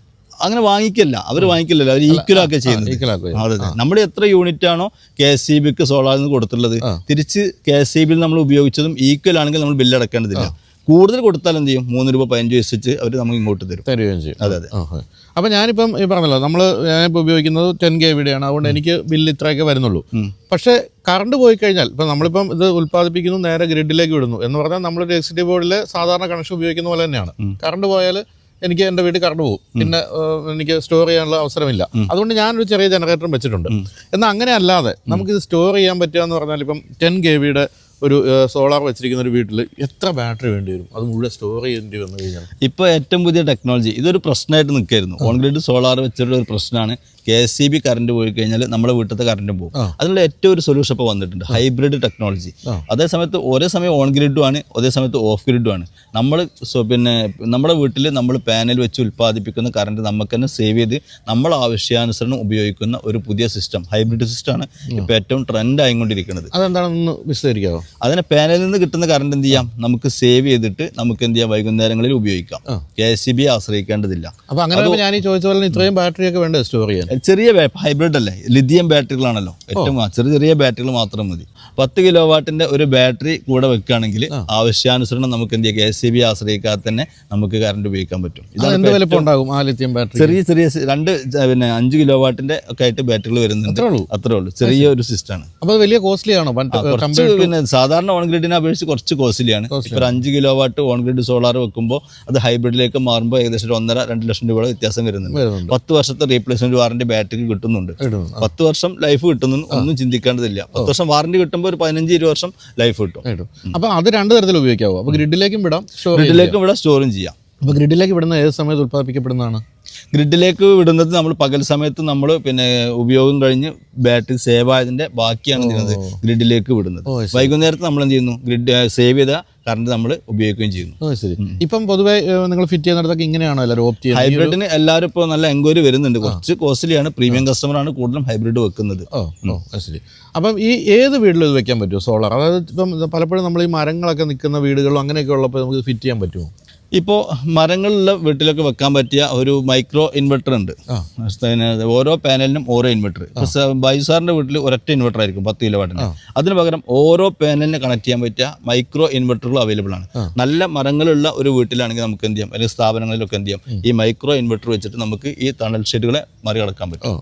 അങ്ങനെ വാങ്ങിക്കില്ല, അവർ വാങ്ങിക്കില്ലല്ലോ, അവർ ഈക്വലാക്കുക ചെയ്യുന്നത്. അതെ, നമ്മൾ എത്ര യൂണിറ്റ് ആണോ KSCBക്ക് സോളാറിൽ നിന്ന് കൊടുത്തിട്ടുള്ളത്, തിരിച്ച് KSCBയിൽ നമ്മൾ ഉപയോഗിച്ചതും ഈക്വൽ ആണെങ്കിൽ നമ്മൾ ബില്ല് അടക്കേണ്ടതില്ല. കൂടുതൽ കൊടുത്താൽ എന്ത് ചെയ്യും, 3 രൂപ 15 പൈസ വെച്ച് അവർ നമുക്ക് ഇങ്ങോട്ട് തരുകയും ചെയ്യും. അതെ. അപ്പോൾ ഞാനിപ്പം ഈ പറഞ്ഞല്ലോ, ഞാനിപ്പോൾ ഉപയോഗിക്കുന്നത് 10 kVയുടെ, അതുകൊണ്ട് എനിക്ക് ബില്ല് ഇത്രയൊക്കെ വരുന്നുള്ളൂ. പക്ഷേ കറണ്ട് പോയി കഴിഞ്ഞാൽ, ഇപ്പം നമ്മളിപ്പം ഇത് ഉൽപ്പാദിപ്പിക്കുന്നു, നേരെ ഗ്രിഡിലേക്ക് വിടുന്നു എന്ന് പറഞ്ഞാൽ നമ്മൾ ഇലക്ട്രിസിറ്റി ബോർഡിൽ സാധാരണ കണക്ഷൻ ഉപയോഗിക്കുന്ന പോലെ തന്നെയാണ്. കറണ്ട് പോയാൽ എനിക്ക് എൻ്റെ വീട്ടിൽ കറണ്ട് പോകും, പിന്നെ എനിക്ക് സ്റ്റോർ ചെയ്യാനുള്ള അവസരമില്ല. അതുകൊണ്ട് ഞാനൊരു ചെറിയ ജനറേറ്ററും വെച്ചിട്ടുണ്ട്. എന്നാൽ അങ്ങനെ അല്ലാതെ നമുക്കിത് സ്റ്റോർ ചെയ്യാൻ പറ്റുക എന്ന് പറഞ്ഞാൽ, ഇപ്പം 10 kVയുടെ ഒരു സോളാർ വെച്ചിരിക്കുന്ന ഒരു വീട്ടിൽ എത്ര ബാറ്ററി വേണ്ടി വരും, അത് മുഴുവൻ സ്റ്റോർ ചെയ്യേണ്ടി വന്നു കഴിഞ്ഞാൽ? ഇപ്പോൾ ഏറ്റവും പുതിയ ടെക്നോളജി, ഇതൊരു പ്രശ്നമായിട്ട് നിൽക്കായിരുന്നു. ഓൺ ഗ്രിഡ് സോളാർ വെച്ചിട്ടുള്ള ഒരു പ്രശ്നമാണ്. KSCB കറണ്ട് പോയി കഴിഞ്ഞാൽ നമ്മുടെ വീട്ടിലത്തെ കറണ്ടും പോകും. അതിനുള്ള ഏറ്റവും ഒരു സൊല്യൂഷൻ ഇപ്പോൾ വന്നിട്ടുണ്ട്, ഹൈബ്രിഡ് ടെക്നോളജി. അതേ സമയത്ത് ഒരേ സമയം ഓൺ ഗ്രിഡും ആണ്, അതേ സമയത്ത് ഓഫ് ഗ്രിഡും ആണ്. നമ്മൾ പിന്നെ നമ്മുടെ വീട്ടിൽ നമ്മൾ പാനൽ വെച്ച് ഉൽപ്പാദിപ്പിക്കുന്ന കറണ്ട് നമുക്ക് തന്നെ സേവ് ചെയ്ത് നമ്മൾ ആവശ്യാനുസരണം ഉപയോഗിക്കുന്ന ഒരു പുതിയ സിസ്റ്റം, ഹൈബ്രിഡ് സിസ്റ്റമാണ് ഇപ്പോൾ ഏറ്റവും ട്രെൻഡ് ആയിക്കൊണ്ടിരിക്കുന്നത്. അതെന്താണെന്ന് വിശദീകരിക്കാമോ? അതിനെ പാനലിൽ നിന്ന് കിട്ടുന്ന കറണ്ട് എന്ത് ചെയ്യാം, നമുക്ക് സേവ് ചെയ്തിട്ട് നമുക്ക് എന്ത് ചെയ്യാം, വൈകുന്നേരങ്ങളിൽ ഉപയോഗിക്കാം. KSCB ആശ്രയിക്കേണ്ടതില്ല. അപ്പോൾ അങ്ങനെ ഞാൻ ഈ ചോദിച്ച പോലെ ഇത്രയും ബാറ്ററി ഒക്കെ വേണ്ടത് സ്റ്റോർ ചെയ്യാൻ? ചെറിയ ഹൈബ്രിഡ് അല്ലേ, ലിഥിയം ബാറ്ററികളാണല്ലോ ഏറ്റവും ചെറിയ ചെറിയ ബാറ്ററികൾ മാത്രം മതി. 10 കിലോ വാട്ടിന്റെ ഒരു ബാറ്ററി കൂടെ വെക്കുകയാണെങ്കിൽ ആവശ്യാനുസരണം നമുക്ക് എന്ത് ചെയ്യാം, KCB ആശ്രയിക്കാതെ തന്നെ നമുക്ക് കറണ്ട് ഉപയോഗിക്കാൻ പറ്റും. എന്ത് വലിപ്പം ഉണ്ടാകും ആ ലിഥിയം ബാറ്ററി? ചെറിയ ചെറിയ 5 കിലോ വാട്ടിന്റെ ഒക്കെ ആയിട്ട് ബാറ്ററികൾ വരുന്നുണ്ട്. അത്രേ ഉള്ളൂ, ചെറിയ ഒരു സിസ്റ്റമാണ്. അപ്പോൾ വലിയ കോസ്റ്റ്ലി ആണോ? പിന്നെ സാധാരണ ഓൺ ഗ്രിഡിനെ അപേക്ഷിച്ച് കുറച്ച് കോസ്റ്റ്ലിയാണ്. ഇപ്പോൾ 5 kilo watt on grid solar വെക്കുമ്പോൾ അത് ഹൈബ്രിഡിലേക്ക് മാറുമ്പോൾ ഏകദേശം 1.5-2 ലക്ഷം രൂപയുടെ വ്യത്യാസം വരുന്നുണ്ട്. 10 വർഷത്തെ റീപ്ലേസ്മെന്റ് വാറന്റി ബാറ്ററിക്ക് കിട്ടുന്നുണ്ട്. 10 വർഷം ലൈഫ് കിട്ടുന്നു, ഒന്നും ചിന്തിക്കേണ്ടതില്ല. 10 വർഷം വാറന്റി കിട്ടുമ്പോൾ ഒരു 15-20 വർഷം ലൈഫ് കിട്ടും. അപ്പോൾ അത് 2 തരത്തിൽ ഉപയോഗിക്കാവോ? അപ്പോൾ ഗ്രിഡിലേക്കും വിടാം, സ്റ്റോറും ചെയ്യാം. അപ്പോൾ ഗ്രിഡിലേക്ക് വിടുന്ന ഏത് സമയത്ത് ഉത്പാദിപ്പിക്കപ്പെടുന്നതാണ്? ഗ്രിഡിലേക്ക് വിടുന്നത് നമ്മൾ പകൽ സമയത്ത് നമ്മൾ പിന്നെ ഉപയോഗം കഴിഞ്ഞ് ബാറ്ററി സേവ് ആയതിന്റെ ബാക്കിയാണ് ചെയ്യുന്നത് ഗ്രിഡിലേക്ക് വിടുന്നത്. വൈകുന്നേരത്ത് നമ്മൾ എന്ത് ചെയ്യുന്നു, ഗ്രിഡ് സേവ് ചെയ്ത കറണ്ട് നമ്മൾ ഉപയോഗിക്കുകയും ചെയ്യുന്നു. ശരി. ഇപ്പം പൊതുവെ നിങ്ങൾ ഫിറ്റ് ചെയ്യുന്നിടത്തൊക്കെ ഇങ്ങനെയാണോ എല്ലാവരും ഓപ്റ്റ് ചെയ്യുന്നത്? ഹൈബ്രിഡിന് എല്ലാവരും ഇപ്പോൾ നല്ല എൻക്വയറി വരുന്നുണ്ട്. കുറച്ച് കോസ്റ്റ്ലിയാണ്, പ്രീമിയം കസ്റ്റമറാണ് കൂടുതലും ഹൈബ്രിഡ് വെക്കുന്നത്. ശരി. അപ്പം ഈ ഏത് വീട്ടിലും ഇത് വെക്കാൻ പറ്റുമോ സോളാർ? അതായത് ഇപ്പം പലപ്പോഴും നമ്മൾ ഈ മരങ്ങളൊക്കെ നിൽക്കുന്ന വീടുകളും അങ്ങനെയൊക്കെ ഉള്ളപ്പോൾ നമുക്ക് ഫിറ്റ് ചെയ്യാൻ പറ്റുമോ? ഇപ്പോൾ മരങ്ങളുള്ള വീട്ടിലൊക്കെ വെക്കാൻ പറ്റിയ ഒരു മൈക്രോ ഇൻവെർട്ടർ ഉണ്ട്. പിന്നെ ഓരോ പാനലിനും ഓരോ ഇൻവെർട്ടർ. ഇപ്പോൾ ബൈസാറിൻ്റെ വീട്ടിൽ ഒരൊറ്റ ഇൻവെർട്ടർ ആയിരിക്കും 10 കിലോ വാട്ടിന്. അതിന് പകരം ഓരോ പാനലിന് കണക്ട് ചെയ്യാൻ പറ്റിയ മൈക്രോ ഇൻവെർട്ടറുകൾ അവൈലബിൾ ആണ്. നല്ല മരങ്ങളുള്ള ഒരു വീട്ടിലാണെങ്കിൽ നമുക്ക് എന്ത് ചെയ്യാം, അല്ലെങ്കിൽ സ്ഥാപനങ്ങളിലൊക്കെ എന്ത് ചെയ്യാം, ഈ മൈക്രോ ഇൻവെർട്ടർ വെച്ചിട്ട് നമുക്ക് ഈ തണൽ ഷെഡുകളെ മറികടക്കാൻ പറ്റും.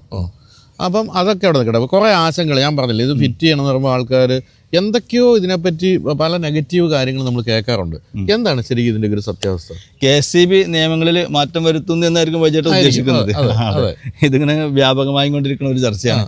അപ്പം അതൊക്കെ അവിടെ നിൽക്കട്ടെ. കുറേ ആശങ്കകൾ ഞാൻ പറഞ്ഞില്ല, ഇത് ഫിറ്റ് ചെയ്യണമെന്ന് പറയുമ്പോൾ ആൾക്കാർ എന്തൊക്കെയോ ഇതിനെപ്പറ്റി പല നെഗറ്റീവ് കാര്യങ്ങൾ നമ്മൾ കേൾക്കാറുണ്ട്. എന്താണ് ശരിക്കും ഇതിൻ്റെ ഒരു സത്യാവസ്ഥ? KCB നിയമങ്ങളിൽ മാറ്റം വരുത്തുന്നു എന്നായിരിക്കും ബജറ്റ് ഉദ്ദേശിക്കുന്നത്. ഇതിങ്ങനെ വ്യാപകമായി കൊണ്ടിരിക്കുന്ന ഒരു ചർച്ചയാണ്.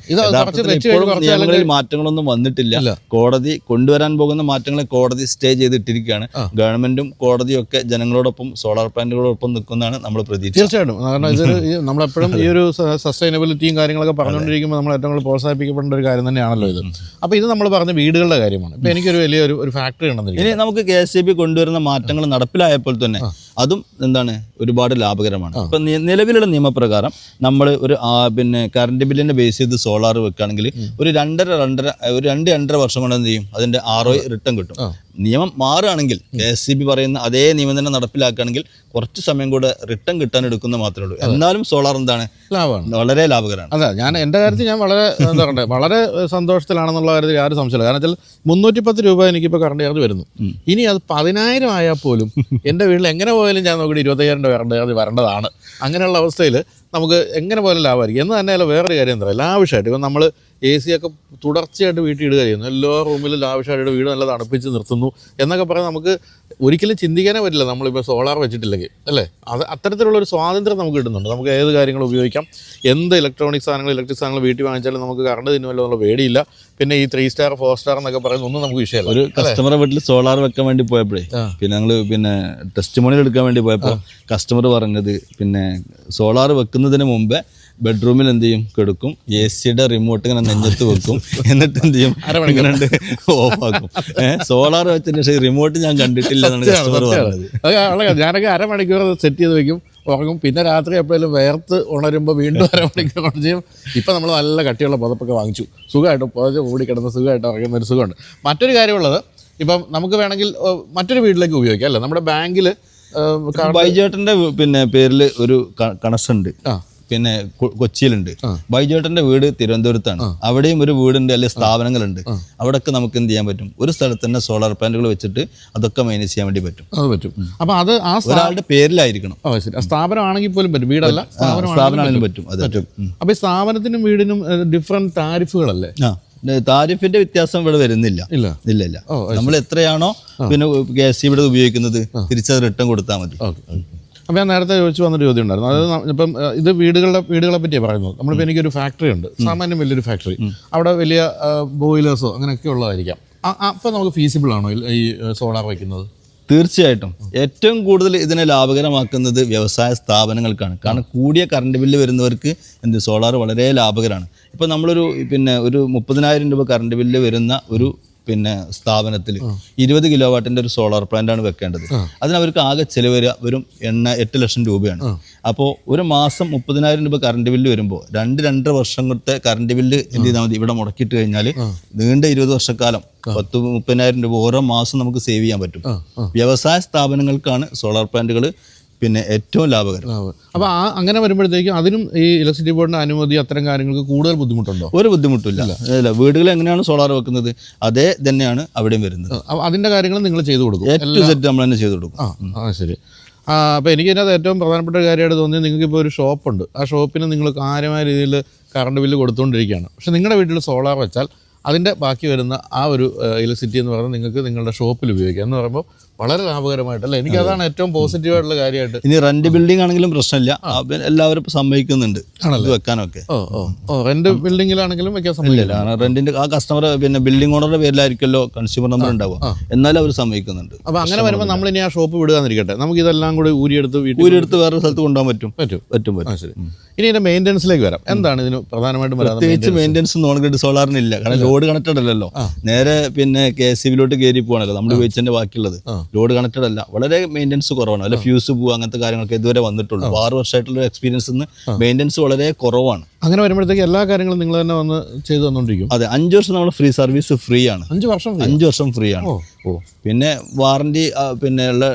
നിയമങ്ങളിൽ മാറ്റങ്ങളൊന്നും വന്നിട്ടില്ല. കോടതി കൊണ്ടുവരാൻ പോകുന്ന മാറ്റങ്ങളെ കോടതി സ്റ്റേ ചെയ്തിട്ടിരിക്കുകയാണ്. ഗവൺമെന്റും കോടതിയും ഒക്കെ ജനങ്ങളോടൊപ്പം സോളാർ പ്ലാന്റുകളോടൊപ്പം നിൽക്കുന്നതാണ് നമ്മൾ പ്രതീക്ഷ. തീർച്ചയായിട്ടും. കാരണം ഇതൊരു നമ്മളെപ്പോഴും ഈ ഒരു സസ്റ്റൈനബിലിറ്റിയും കാര്യങ്ങളൊക്കെ പറഞ്ഞുകൊണ്ടിരിക്കുമ്പോൾ നമ്മൾ ഏറ്റവും കൂടുതൽ പ്രോത്സാഹിപ്പിക്കപ്പെടേണ്ട ഒരു കാര്യം തന്നെയാണല്ലോ ഇത്. അപ്പോൾ ഇത് നമ്മൾ പറഞ്ഞ വീടുകളുടെ കാര്യമാണ്. ഇപ്പൊ എനിക്കൊരു വലിയൊരു ഫാക്ടറി ഉണ്ടെന്ന് ഇനി നമുക്ക് KCB കൊണ്ടുവരുന്ന മാറ്റങ്ങൾ നടപ്പിലായപ്പോൾ തന്നെ അതും എന്താണ് ഒരുപാട് ലാഭകരമാണ്. ഇപ്പൊ നിലവിലുള്ള നിയമപ്രകാരം നമ്മൾ ഒരു പിന്നെ കറണ്ട് ബില്ലിനെ ബേസ് ചെയ്ത് സോളാർ വെക്കുകയാണെങ്കിൽ ഒരു 2-2.5 വർഷം കൊണ്ട് എന്ത് ചെയ്യും, അതിന്റെ ROI റിട്ടേൺ കിട്ടും. നിയമം മാറുകയാണെങ്കിൽ KCB പറയുന്ന അതേ നിയമം തന്നെ നടപ്പിലാക്കുകയാണെങ്കിൽ കുറച്ച് സമയം കൂടെ റിട്ടേൺ കിട്ടാൻ എടുക്കുന്ന മാത്രമേ ഉള്ളൂ. എന്നാലും സോളാർ എന്താണ്, ലാഭമാണ്, വളരെ ലാഭകരമാണ്. അതെ, ഞാൻ എൻ്റെ കാര്യത്തിൽ ഞാൻ വളരെ എന്താ പറയണ്ടേ, വളരെ സന്തോഷത്തിലാണെന്നുള്ള കാര്യത്തിൽ യാതൊരു സംശയമില്ല. കാരണം വെച്ചാൽ 310 രൂപ എനിക്കിപ്പോൾ കറണ്ട് ചാർജ് വരുന്നു. ഇനി അത് 10,000 ആയാൽ പോലും എൻ്റെ വീട്ടിൽ എങ്ങനെ പോയാലും ഞാൻ നോക്കിയിട്ട് 25,000 രൂപ കറണ്ട് ചാർജ് വരേണ്ടതാണ്. അങ്ങനെയുള്ള അവസ്ഥയിൽ നമുക്ക് എങ്ങനെ പോലും ലാഭമായിരിക്കും. എന്ന് തന്നെയല്ല വേറൊരു കാര്യം എന്താ പറയുക, ലാവിഷായിട്ട് ഇപ്പം നമ്മൾ AC ഒക്കെ തുടർച്ചയായിട്ട് വീട്ടിൽ ഇടുക ചെയ്യുന്നു. എല്ലാ റൂമിലും ലാവിഷായിട്ട് വീട് നല്ല തണുപ്പിച്ച് നിർത്തുന്നു എന്നൊക്കെ പറഞ്ഞാൽ നമുക്ക് ഒരിക്കലും ചിന്തിക്കാനേ പറ്റില്ല നമ്മളിപ്പോൾ സോളാർ വെച്ചിട്ടില്ലെങ്കിൽ, അല്ലേ? അത് അത്തരത്തിലുള്ളൊരു സ്വാതന്ത്ര്യം നമുക്ക് കിട്ടുന്നുണ്ട്. നമുക്ക് ഏത് കാര്യങ്ങളും ഉപയോഗിക്കാം. എന്ത് ഇലക്ട്രിക് സാധനങ്ങൾ വീട്ടിൽ വാങ്ങിച്ചാലും നമുക്ക് കറണ്ട് തിന്നുമല്ലോ എന്നുള്ള പേടിയില്ല. പിന്നെ ഈ 3 സ്റ്റാർ 4 സ്റ്റാർ എന്നൊക്കെ പറയുന്ന ഒന്നും നമുക്ക് വിഷയമല്ല. ഒരു കസ്റ്റമറെ വീട്ടിൽ സോളാർ വെക്കാൻ വേണ്ടി പോയപ്പോഴേ പിന്നെ ഞങ്ങൾ ടെസ്റ്റിമോണിയൽ എടുക്കാൻ വേണ്ടി പോയപ്പോൾ കസ്റ്റമർ പറഞ്ഞത് സോളാർ വെക്കുന്നതിന് മുമ്പേ ബെഡ്റൂമിൽ എന്ത് ചെയ്യും, കിടക്കും, AC-യുടെ റിമോട്ട് ഇങ്ങനെ നെഞ്ഞത്ത് വെക്കും, എന്നിട്ട് എന്ത് ചെയ്യും, ഇങ്ങനെ ഓഫാക്കും. സോളാർ വെച്ചതിന് ശേഷം റിമോട്ട് ഞാൻ കണ്ടിട്ടില്ല എന്നാണ് കസ്റ്റമർ പറഞ്ഞത്. ഞാനൊക്കെ അരമണിക്കൂർ സെറ്റ് ചെയ്ത് വെക്കും, ഉറങ്ങും. പിന്നെ രാത്രി എപ്പോഴും വേർത്ത് ഉണരുമ്പോൾ വീണ്ടും അരമണിക്കൂർ കൊണ്ട് ചെയ്യും. ഇപ്പം നമ്മൾ നല്ല കട്ടിയുള്ള പുതപ്പൊക്കെ വാങ്ങിച്ചു, സുഖമായിട്ട് പുതച്ച് ഓടിക്കിടന്ന് സുഖമായിട്ട് ഉറങ്ങുന്ന ഒരു സുഖമുണ്ട്. മറ്റൊരു കാര്യമുള്ളത്, ഇപ്പം നമുക്ക് വേണമെങ്കിൽ മറ്റൊരു വീട്ടിലേക്ക് ഉപയോഗിക്കാം, അല്ലേ? നമ്മുടെ ബാങ്കിൽ ബൈജേട്ടൻ്റെ പേരിൽ ഒരു കണക്ഷൻ ഉണ്ട്, കൊച്ചിയിലുണ്ട്. ബൈജേട്ടന്റെ വീട് തിരുവനന്തപുരത്താണ്. അവിടെയും ഒരു വീടുണ്ട്, അല്ലെങ്കിൽ സ്ഥാപനങ്ങളുണ്ട്. അവിടെയൊക്കെ നമുക്ക് എന്ത് ചെയ്യാൻ പറ്റും, ഒരു സ്ഥലത്ത് തന്നെ സോളാർ പാനലുകൾ വെച്ചിട്ട് അതൊക്കെ മാനേജ് ചെയ്യാൻ വേണ്ടി പറ്റും. അപ്പോൾ അത് ഒരാളുടെ പേരിലായിരിക്കണം. സ്ഥാപനമാണെങ്കിൽ പോലും പറ്റും, വീടല്ല സ്ഥാപനമാണെങ്കിലും പറ്റും. അത് അപ്പോൾ ഈ സ്ഥാപനത്തിനും വീടിനും ഡിഫറെന്റ് താരിഫുകളല്ലേ? താരിഫിന്റെ വ്യത്യാസം ഇവിടെ വരുന്നില്ല. ഇല്ല. നമ്മൾ എത്രയാണോ KCB ഉപയോഗിക്കുന്നത് തിരിച്ചത് റിട്ടേൺ കൊടുത്താൽ മതി. അപ്പോൾ ഞാൻ നേരത്തെ ചോദിച്ചു വന്നൊരു ചോദ്യം ഉണ്ടായിരുന്നു. അതായത് ഇപ്പം ഇത് വീടുകളെ പറ്റിയാണ് പറയുന്നത്. നമ്മളിപ്പോൾ എനിക്കൊരു ഫാക്ടറി ഉണ്ട്, സാമാന്യം വലിയൊരു ഫാക്ടറി. അവിടെ വലിയ ബോയിലേഴ്സോ അങ്ങനെയൊക്കെ ഉള്ളതായിരിക്കാം. അപ്പോൾ നമുക്ക് ഫീസിബിൾ ആണോ ഈ സോളാർ വയ്ക്കുന്നത്? തീർച്ചയായിട്ടും ഏറ്റവും കൂടുതൽ ഇതിനെ ലാഭകരമാക്കുന്നത് വ്യവസായ സ്ഥാപനങ്ങൾക്കാണ്. കാരണം കൂടിയ കറണ്ട് ബില്ല് വരുന്നവർക്ക് സോളാർ വളരെ ലാഭകരമാണ്. ഇപ്പോൾ നമ്മളൊരു ഒരു 30,000 രൂപ കറണ്ട് ബില്ല് വരുന്ന ഒരു സ്ഥാപനത്തിൽ 20 കിലോ വാട്ടിന്റെ ഒരു സോളാർ പ്ലാന്റ് ആണ് വെക്കേണ്ടത്. അതിനവർക്ക് ആകെ ചെലവ് വരിക വെറും 8 ലക്ഷം രൂപയാണ്. അപ്പോൾ ഒരു മാസം 30,000 രൂപ കറണ്ട് ബില്ല് വരുമ്പോൾ 2-2.5 വർഷത്തെ കറണ്ട് ബില്ല് എന്ത് ചെയ്താൽ മതി, ഇവിടെ മുടക്കിയിട്ട് കഴിഞ്ഞാൽ നീണ്ട 20 വർഷക്കാലം 10-30,000 രൂപ ഓരോ മാസം നമുക്ക് സേവ് ചെയ്യാൻ പറ്റും. വ്യവസായ സ്ഥാപനങ്ങൾക്കാണ് സോളാർ പ്ലാന്റുകൾ പിന്നെ ഏറ്റവും ലാഭകരം. അപ്പോൾ അങ്ങനെ വരുമ്പോഴത്തേക്കും അതിനും ഈ ഇലക്ട്രിസിറ്റി ബോർഡിൻ്റെ അനുമതി അത്തരം കാര്യങ്ങൾക്ക് കൂടുതൽ ബുദ്ധിമുട്ടുണ്ടോ? ഒരു ബുദ്ധിമുട്ടില്ല. അല്ല, വീടുകൾ എങ്ങനെയാണ് സോളാർ വെക്കുന്നത് അതേ തന്നെയാണ് അവിടെയും വരുന്നത്. അപ്പോൾ അതിൻ്റെ കാര്യങ്ങൾ നിങ്ങൾ ചെയ്തു കൊടുക്കും? ഏറ്റവും സെറ്റ് നമ്മൾ തന്നെ ചെയ്തു കൊടുക്കും. ശരി. അപ്പോൾ എനിക്കതിനകത്ത് ഏറ്റവും പ്രധാനപ്പെട്ട കാര്യമായിട്ട് തോന്നിയത്, നിങ്ങൾക്കിപ്പോൾ ഒരു ഷോപ്പുണ്ട്, ആ ഷോപ്പിന് നിങ്ങൾ കാര്യമായ രീതിയിൽ കറണ്ട് ബില്ല് കൊടുത്തുകൊണ്ടിരിക്കുകയാണ്. പക്ഷേ നിങ്ങളുടെ വീട്ടിൽ സോളാർ വെച്ചാൽ അതിൻ്റെ ബാക്കി വരുന്ന ആ ഒരു ഇലക്ട്രിസിറ്റി എന്ന് പറയുന്നത് നിങ്ങൾക്ക് നിങ്ങളുടെ ഷോപ്പിൽ ഉപയോഗിക്കാം എന്ന് പറയുമ്പോൾ വളരെ ലാഭകരമായിട്ടല്ലേ? എനിക്ക് അതാണ് ഏറ്റവും പോസിറ്റീവായിട്ടുള്ള കാര്യമായിട്ട്. ഇനി റെന്റ് ബിൽഡിംഗ് ആണെങ്കിലും പ്രശ്നമില്ല, എല്ലാവരും സമ്മതിക്കുന്നുണ്ട് ഇത് വെക്കാനൊക്കെ. റെന്റ് ബിൽഡിങ്ങിലാണെങ്കിലും വെക്കാൻ സമ്മതിക്കില്ല. കാരണം റെന്റിന്റെ ആ കസ്റ്റമർ പിന്നെ ബിൽഡിംഗ് ഓണറുടെ പേരിലായിരിക്കുമല്ലോ കൺസ്യൂമർ നമ്പർ ഉണ്ടാവുക, എന്നാലും അവർ സമ്മതിക്കുന്നുണ്ട്. അപ്പോൾ അങ്ങനെ വരുമ്പോൾ നമ്മൾ ഇനി ആ ഷോപ്പ് വിടുകയെന്നിരിക്കട്ടെ, നമുക്ക് ഇതെല്ലാം കൂടി ഊരിയെടുത്ത് വേറെ സ്ഥലത്ത് കൊണ്ടുപോകാൻ പറ്റും. ശരി. ഇനി ഇതിന്റെ മെയിൻ്റനൻസിലേക്ക് വരാം. എന്താണ് ഇതിന് പ്രധാനമായിട്ടും പ്രത്യേകിച്ച് മെയിൻ്റനൻസ് നോൺ ഗ്രിഡ് സോളാറിനില്ല. കാരണം ലോഡ് കണക്റ്റഡ് അല്ലല്ലോ, നേരെ പിന്നെ KSCBിലോട്ട് കയറി പോകണല്ലോ നമ്മൾ ഉപയോഗിച്ചതിന്റെ ബാക്കിയുള്ളത്. ലോഡ് കണക്റ്റഡ് അല്ല, വളരെ മെയിൻ്റനൻസ് കുറവാണ്. അല്ല ഫ്യൂസ് പോവുക അങ്ങനത്തെ കാര്യങ്ങളൊക്കെ ഇതുവരെ വന്നിട്ടുള്ളൂ. 6 വർഷമായിട്ടുള്ള എക്സ്പീരിയൻസ് മെയിൻ്റനൻസ് വളരെ കുറവാണ്. അങ്ങനെ വരുമ്പോഴത്തേക്ക് എല്ലാ കാര്യങ്ങളും നിങ്ങൾ തന്നെ വന്ന് ചെയ്തു തന്നുകൊണ്ടിരിക്കും? അതെ, 5 വർഷം നമ്മൾ ഫ്രീ സർവീസ് ഫ്രീ ആണ്. 5 വർഷം ഫ്രീ ആണ്. പിന്നെ വാറണ്ടി പിന്നെ ഉള്ള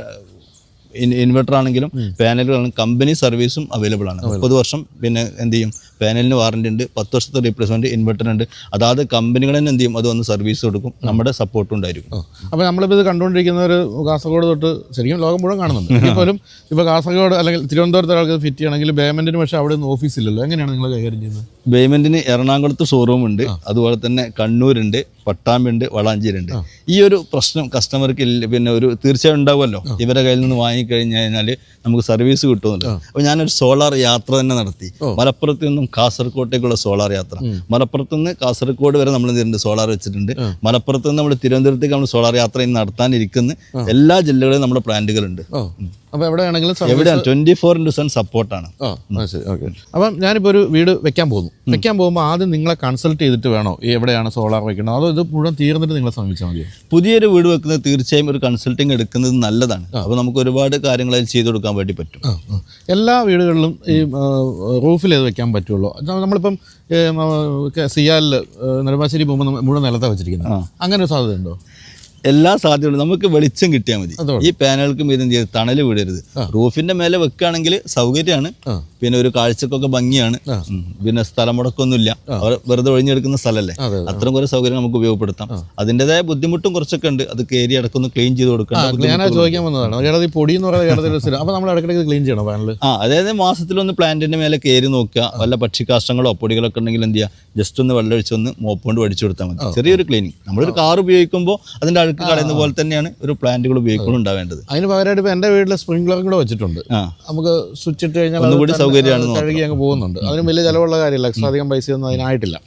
ഇൻവെർട്ടർ ആണെങ്കിലും പാനലുകളാണെങ്കിലും കമ്പനി സർവീസും അവൈലബിൾ ആണ്. 30 വർഷം പിന്നെ എന്ത് ചെയ്യും, പാനലിന് വാറണ്ടി ഉണ്ട്, 10 വർഷത്തെ റീപ്ലേസ്മെന്റ് ഇൻവെർട്ടർ ഉണ്ട്. അതായത് കമ്പനികൾ തന്നെ എന്ത് ചെയ്യും, അത് വന്ന് സർവീസ് കൊടുക്കും, നമ്മുടെ സപ്പോർട്ടും ഉണ്ടായിരിക്കും. അപ്പോൾ നമ്മളിപ്പോൾ ഇത് കണ്ടുകൊണ്ടിരിക്കുന്നവർ കാസർഗോഡ് തൊട്ട് ശരിക്കും ലോകം മുഴുവൻ കാണുന്നുണ്ട്. പോലും ഇപ്പോൾ കാസർഗോഡ് അല്ലെങ്കിൽ തിരുവനന്തപുരത്ത് ഒരാൾക്ക് ഫിറ്റ് ചെയ്യണമെങ്കിൽ പേയ്മെന്റിന് പക്ഷേ അവിടെ നിന്ന് ഓഫീസില്ലല്ലോ, എങ്ങനെയാണ് നിങ്ങൾ കൈകാര്യം ചെയ്യുന്നത്? പേയ്മെന്റിന് എറണാകുളത്ത് ഷോറൂം ഉണ്ട്, അതുപോലെ തന്നെ കണ്ണൂരുണ്ട്, പട്ടാമ്പുണ്ട്, വളാഞ്ചേരി ഉണ്ട്. ഈ ഒരു പ്രശ്നം കസ്റ്റമർക്ക് പിന്നെ ഒരു തീർച്ചയായും ഉണ്ടാവുമല്ലോ, ഇവരുടെ കയ്യിൽ നിന്ന് വാങ്ങിക്കഴിഞ്ഞാൽ നമുക്ക് സർവീസ് കിട്ടുമല്ലോ. അപ്പോൾ ഞാനൊരു സോളാർ യാത്ര തന്നെ നടത്തി. മലപ്പുറത്ത് നിന്നും കാസർഗോട്ടേക്കുള്ള സോളാർ യാത്ര. മലപ്പുറത്ത് നിന്ന് കാസർഗോഡ് വരെ നമ്മൾ ഇതിന്റെ സോളാർ വെച്ചിട്ടുണ്ട്. മലപ്പുറത്ത് നിന്ന് നമ്മൾ തിരുവനന്തപുരത്തേക്ക് നമ്മൾ സോളാർ യാത്ര ഇന്ന് നടത്താനിരിക്കുന്ന എല്ലാ ജില്ലകളിലും നമ്മുടെ പ്ലാന്റുകളുണ്ട്. അപ്പോൾ എവിടെയാണെങ്കിലും 24/7 സപ്പോർട്ടാണ്. അപ്പം ഞാനിപ്പോൾ ഒരു വീട് വെക്കാൻ പോകുമ്പോൾ ആദ്യം നിങ്ങളെ കൺസൾട്ട് ചെയ്തിട്ട് വേണോ എവിടെയാണ് സോളാർ വെക്കണം, അതോ ഇത് മുഴുവൻ തീർന്നിട്ട് നിങ്ങളെ സമീപിച്ചാൽ മതിയോ? പുതിയൊരു വീട് വെക്കുന്നത് തീർച്ചയായും ഒരു കൺസൾട്ടിങ് എടുക്കുന്നത് നല്ലതാണ്. അപ്പോൾ നമുക്ക് ഒരുപാട് കാര്യങ്ങൾ അതിൽ ചെയ്തു കൊടുക്കാൻ വേണ്ടി പറ്റും. എല്ലാ വീടുകളിലും ഈ റൂഫിൽ ഇത് വെക്കാൻ പറ്റുള്ളൂ? നമ്മളിപ്പം സിയാലിൽ നെടുമ്പാശ്ശേരി പോകുമ്പോൾ മുഴുവൻ നിലത്താണ് വെച്ചിരിക്കുന്നത്, അങ്ങനെ ഒരു സാധ്യത ഉണ്ടോ? എല്ലാ സാധ്യതകളും നമുക്ക് വെളിച്ചം കിട്ടിയാൽ മതി. ഈ പാനലുകൾക്കും ഇതും ചെയ്ത് തണല് വിടരുത്. റൂഫിന്റെ മേലെ വെക്കുകയാണെങ്കിൽ സൗകര്യമാണ്, പിന്നെ ഒരു കാഴ്ചക്കൊക്കെ ഭംഗിയാണ്, പിന്നെ സ്ഥലം മുടക്കൊന്നുമില്ല, വെറുതെ ഒഴിഞ്ഞെടുക്കുന്ന സ്ഥലമല്ലേ, അത്രയും കുറെ സൗകര്യം നമുക്ക് ഉപയോഗപ്പെടുത്താം. അതിൻ്റെതായ ബുദ്ധിമുട്ടും കുറച്ചൊക്കെ ഉണ്ട്, അത് കയറി അടക്കൊന്ന് ക്ലീൻ ചെയ്ത് കൊടുക്കണം. ഞാൻ ചോദിക്കാൻ വന്നതാണ്, പൊടി എന്ന് പറയുന്നത് അപ്പോൾ നമ്മൾ ഇടയ്ക്കിടയ്ക്ക് ക്ലീൻ ചെയ്യണം പാനൽ? അതായത് മാസത്തിലൊന്ന് പ്ലാന്റിന്റെ മേലെ കയറി നോക്കുക, വല്ല പക്ഷിക്കാഷ്ടങ്ങളോ പൊടികളൊക്കെ ഉണ്ടെങ്കിൽ എന്ത് ചെയ്യുക, ജസ്റ്റ് ഒന്ന് വെള്ളം ഒഴിച്ചൊന്ന് മോപ്പ് കൊണ്ട് വടിച്ചു കൊടുത്താൽ മതി. ചെറിയൊരു ക്ലീനിങ്. നമ്മളൊരു കാർ ഉപയോഗിക്കുമ്പോൾ അതിന്റെ അഴുക്ക് കളയുന്ന പോലെ തന്നെയാണ് ഒരു പ്ലാന്റുകൾ ഉപയോഗിക്കുമ്പോൾ ഉണ്ടാവേണ്ടത്. അതിന് പകരമായിട്ട് ഇപ്പോൾ എൻ്റെ വീട്ടിൽ സ്പ്രിംഗ്ലറും കൂടെ വെച്ചിട്ടുണ്ട്, നമുക്ക് സ്വിച്ച് ഇട്ട് കഴിഞ്ഞാൽ ഒന്നുകൂടി സൗകര്യമാണ്, കഴുകി അങ്ങ് പോകുന്നുണ്ട്. അതിന് വലിയ ചിലവുള്ള കാര്യമില്ല, എക്സ്ട്രാ അധികം പൈസയൊന്നും അതിനായിട്ടില്ല.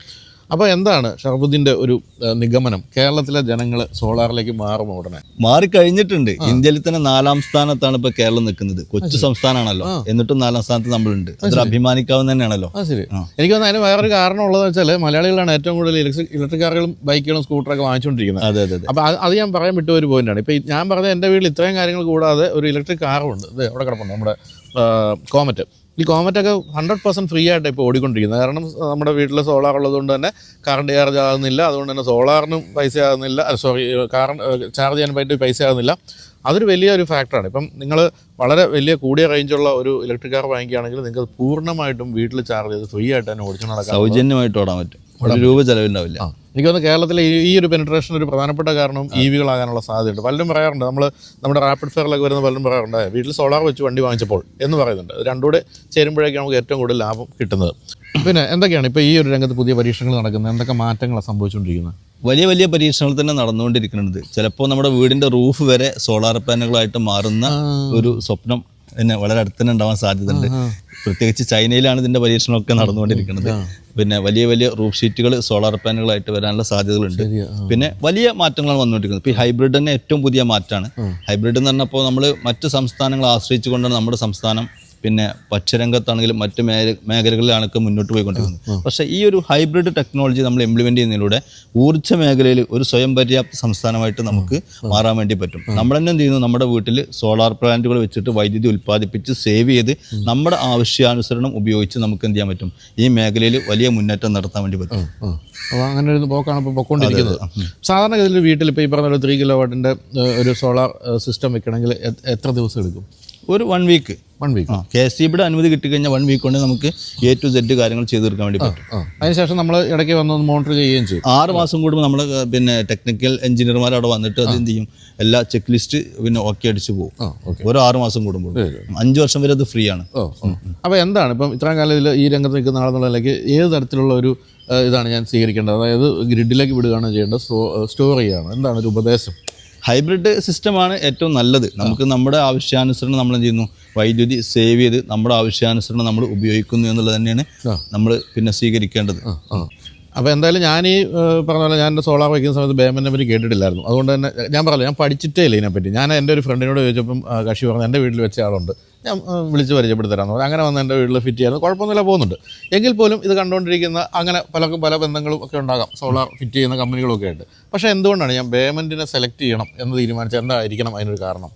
അപ്പോൾ എന്താണ് ഷർഫുദ്ദീൻ്റെ ഒരു നിഗമനം? കേരളത്തിലെ ജനങ്ങൾ സോളാറിലേക്ക് മാറുമോ? ഉടനെ മാറിക്കഴിഞ്ഞിട്ടുണ്ട്. ഇന്ത്യയിൽ തന്നെ 4ാം സ്ഥാനത്താണ് ഇപ്പോൾ കേരളം നിൽക്കുന്നത്. കൊച്ചു സംസ്ഥാനമാണല്ലോ, എന്നിട്ടും 4ാം സ്ഥാനത്ത് നമ്മളുണ്ട്. അതൊരു അഭിമാനിക്കാവുന്ന തന്നെയാണല്ലോ. ശരി. എനിക്ക് തോന്നുന്നു അതിന് വേറൊരു കാരണം ഉള്ളതെന്ന് വെച്ചാൽ മലയാളികളാണ് ഏറ്റവും കൂടുതൽ ഇലക്ട്രിക് കാറുകളും ബൈക്കുകളും സ്കൂട്ടറൊക്കെ വാങ്ങിച്ചുകൊണ്ടിരിക്കുന്നത്. അതെ. അപ്പോൾ അത് ഞാൻ പറയാൻ വിട്ട ഒരു പോയിന്റാണ്. ഇപ്പോൾ ഞാൻ പറഞ്ഞ എൻ്റെ വീട്ടിൽ ഇത്രയും കാര്യങ്ങൾ കൂടാതെ ഒരു ഇലക്ട്രിക് കാറുണ്ട്, ഇത് അവിടെ കിടപ്പുണ്ട്, നമ്മുടെ കോമറ്റ്. ഈ കോമറ്റൊക്കെ 100% ഫ്രീ ആയിട്ട് ഇപ്പോൾ ഓടിക്കൊണ്ടിരിക്കുന്നത്. കാരണം നമ്മുടെ വീട്ടിൽ സോളാർ ഉള്ളതുകൊണ്ട് തന്നെ കറണ്ട് ചാർജ് ആകുന്നില്ല, അതുകൊണ്ട് തന്നെ സോളാറിനും പൈസ ആകുന്നില്ല, ചാർജ് ചെയ്യാൻ പറ്റി പൈസ ആകുന്നില്ല. അതൊരു വലിയൊരു ഫാക്ടറാണ്. ഇപ്പം നിങ്ങൾ വളരെ വലിയ കൂടിയ റേഞ്ചുള്ള ഒരു ഇലക്ട്രിക് കാർ വാങ്ങിക്കുകയാണെങ്കിൽ നിങ്ങൾക്ക് പൂർണ്ണമായിട്ടും വീട്ടിൽ ചാർജ് ചെയ്ത് ഫ്രീ ആയിട്ട് തന്നെ ഓടിച്ചു നടക്കാം, സൗജന്യമായിട്ട് ഓടാൻ പറ്റും, 1 രൂപ ചിലവുണ്ടാവില്ല. എനിക്ക് തോന്നുന്നു കേരളത്തിലെ ഈ ഒരു പെനിട്രേഷൻ ഒരു പ്രധാനപ്പെട്ട കാരണം EV-കളാകാനുള്ള സാധ്യതയുണ്ട്. പലരും പറയാറുണ്ട്, നമ്മുടെ റാപ്പിഡ് ഫെയറിലൊക്കെ വരുന്ന പലരും പറയാറുണ്ട് വീട്ടിൽ സോളാർ വെച്ച് വണ്ടി വാങ്ങിച്ചപ്പോൾ എന്ന് പറയുന്നുണ്ട്. രണ്ടും കൂടെ ചേരുമ്പോഴേക്കും നമുക്ക് ഏറ്റവും കൂടുതൽ ലാഭം കിട്ടുന്നത്. പിന്നെ എന്തൊക്കെയാണ് ഇപ്പോൾ ഈ ഒരു രംഗത്ത് പുതിയ പരീക്ഷണങ്ങൾ നടക്കുന്നത്? എന്തൊക്കെ മാറ്റങ്ങളാണ് സംഭവിച്ചുകൊണ്ടിരിക്കുന്നത്? വലിയ പരീക്ഷണങ്ങൾ തന്നെ നടന്നുകൊണ്ടിരിക്കുന്നുണ്ട്. ചിലപ്പോൾ നമ്മുടെ വീടിൻ്റെ റൂഫ് വരെ സോളാർ പാനലുകളായിട്ട് മാറുന്ന ഒരു സ്വപ്നം പിന്നെ വളരെ അടുത്ത് തന്നെ ഉണ്ടാവാൻ സാധ്യതയുണ്ട്. പ്രത്യേകിച്ച് ചൈനയിലാണ് ഇതിൻ്റെ പരീക്ഷണമൊക്കെ നടന്നുകൊണ്ടിരിക്കുന്നത്. പിന്നെ വലിയ റൂഫ് ഷീറ്റുകൾ സോളാർ പാനലുകളായിട്ട് വരാനുള്ള സാധ്യതകളുണ്ട്. പിന്നെ വലിയ മാറ്റങ്ങളാണ് വന്നുകൊണ്ടിരിക്കുന്നത്. ഇപ്പോൾ ഈ ഹൈബ്രിഡ് തന്നെ ഏറ്റവും പുതിയ മാറ്റമാണ്. ഹൈബ്രിഡ് എന്ന് പറഞ്ഞപ്പോൾ നമ്മൾ മറ്റ് സംസ്ഥാനങ്ങളെ ആശ്രയിച്ചുകൊണ്ടാണ് നമ്മുടെ സംസ്ഥാനം പിന്നെ ഭക്ഷ്യരംഗത്താണെങ്കിലും മറ്റ് മേഖലകളിലാണൊക്കെ മുന്നോട്ട് പോയിക്കൊണ്ടിരിക്കുന്നത്. പക്ഷേ ഈ ഒരു ഹൈബ്രിഡ് ടെക്നോളജി നമ്മൾ ഇംപ്ലിമെൻറ്റ് ചെയ്യുന്നതിലൂടെ ഊർജ്ജ മേഖലയിൽ ഒരു സ്വയം പര്യാപ്ത സംസ്ഥാനമായിട്ട് നമുക്ക് മാറാൻ വേണ്ടി പറ്റും. നമ്മൾ തന്നെ എന്ത് ചെയ്യുന്നു, നമ്മുടെ വീട്ടിൽ സോളാർ പ്ലാന്റുകൾ വെച്ചിട്ട് വൈദ്യുതി ഉൽപ്പാദിപ്പിച്ച് സേവ് ചെയ്ത് നമ്മുടെ ആവശ്യാനുസരണം ഉപയോഗിച്ച് നമുക്ക് എന്ത് ചെയ്യാൻ പറ്റും, ഈ മേഖലയിൽ വലിയ മുന്നേറ്റം നടത്താൻ വേണ്ടി പറ്റും. അപ്പോൾ അങ്ങനെ ഒരു പോക്കാണ് ഇപ്പോൾ പൊയ്ക്കൊണ്ടിരിക്കുന്നത്. സാധാരണ ഗതിയിൽ വീട്ടിൽ ഇപ്പോൾ ഈ പറഞ്ഞ ഒരു 3 കിലോവാട്ടിൻ്റെ ഒരു സോളാർ സിസ്റ്റം വെക്കണമെങ്കിൽ എത്ര ദിവസം എടുക്കും? ഒരു 1 വീക്ക് KSEBിയുടെ അനുമതി കിട്ടിക്കഴിഞ്ഞാൽ 1 വീക്ക് കൊണ്ട് നമുക്ക് A to Z കാര്യങ്ങൾ ചെയ്ത് തീർക്കാൻ വേണ്ടി പറ്റും. അതിനുശേഷം നമ്മൾ ഇടയ്ക്ക് വന്ന് മോണിറ്റർ ചെയ്യുകയും ചെയ്യും. 6 മാസം കൂടുമ്പോൾ നമ്മൾ പിന്നെ ടെക്നിക്കൽ എഞ്ചിനീയർമാർ അവിടെ വന്നിട്ട് അത് എന്ത് ചെയ്യും, എല്ലാ ചെക്ക് ലിസ്റ്റ് പിന്നെ ഓക്കെ അടിച്ച് പോകും. ഓരോ 6 മാസം കൂടുമ്പോൾ 5 വർഷം വരെ അത് ഫ്രീ ആണ്. അപ്പോൾ എന്താണ് ഇപ്പം ഇത്രയും കാലം ഇതിൽ ഈ രംഗത്ത് നിൽക്കുന്ന ആളെന്നുള്ളതിലേക്ക് ഏത് തരത്തിലുള്ള ഒരു ഇതാണ് ഞാൻ സ്വീകരിക്കേണ്ടത്? അതായത് ഗ്രിഡിലേക്ക് വിടുകയാണ് ചെയ്യേണ്ടത്, സ്റ്റോർ ചെയ്യുകയാണ്, എന്താണ് ഒരു ഉപദേശം? ഹൈബ്രിഡ് സിസ്റ്റമാണ് ഏറ്റവും നല്ലത്. നമുക്ക് നമ്മുടെ ആവശ്യാനുസരണം നമ്മൾ എന്ത് ചെയ്യുന്നു, വൈദ്യുതി സേവ് ചെയ്ത് നമ്മുടെ ആവശ്യാനുസരണം നമ്മൾ ഉപയോഗിക്കുന്നു എന്നുള്ളത് തന്നെയാണ് നമ്മൾ പിന്നെ സ്വീകരിക്കേണ്ടത്. അപ്പോൾ എന്തായാലും ഞാൻ ഈ പറഞ്ഞ പോലെ ഞാൻ എൻ്റെ സോളാർ വയ്ക്കുന്ന സമയത്ത് ബേമെൻറ്റിനെ പറ്റി കേട്ടിട്ടില്ലായിരുന്നു. അതുകൊണ്ട് തന്നെ ഞാൻ പറഞ്ഞില്ല, ഞാൻ പഠിച്ചിട്ടേ ഇല്ല ഇതിനെപ്പറ്റി. ഞാൻ എൻ്റെ ഒരു ഫ്രണ്ടിനോട് ചോദിച്ചപ്പം കക്ഷി പറഞ്ഞു എൻ്റെ വീട്ടിൽ വെച്ച ആളുണ്ട്, ഞാൻ വിളിച്ച് പരിചയപ്പെടുത്തരാമെന്ന് പറഞ്ഞു. അങ്ങനെ വന്ന് എൻ്റെ വീട്ടിൽ ഫിറ്റ് ചെയ്യാൻ കുഴപ്പമൊന്നുമില്ല, പോകുന്നുണ്ട്. എങ്കിൽ പോലും ഇത് കണ്ടുകൊണ്ടിരിക്കുന്ന അങ്ങനെ പലർക്കും പല ബന്ധങ്ങളും ഒക്കെ ഉണ്ടാകാം, സോളാർ ഫിറ്റ് ചെയ്യുന്ന കമ്പനികളൊക്കെ ആയിട്ട്. പക്ഷേ എന്തുകൊണ്ടാണ് ഞാൻ ബേമെൻറ്റിനെ സെലക്ട് ചെയ്യണം എന്ന് തീരുമാനിച്ചത്? എന്തായിരിക്കണം അതിനൊരു കാരണം?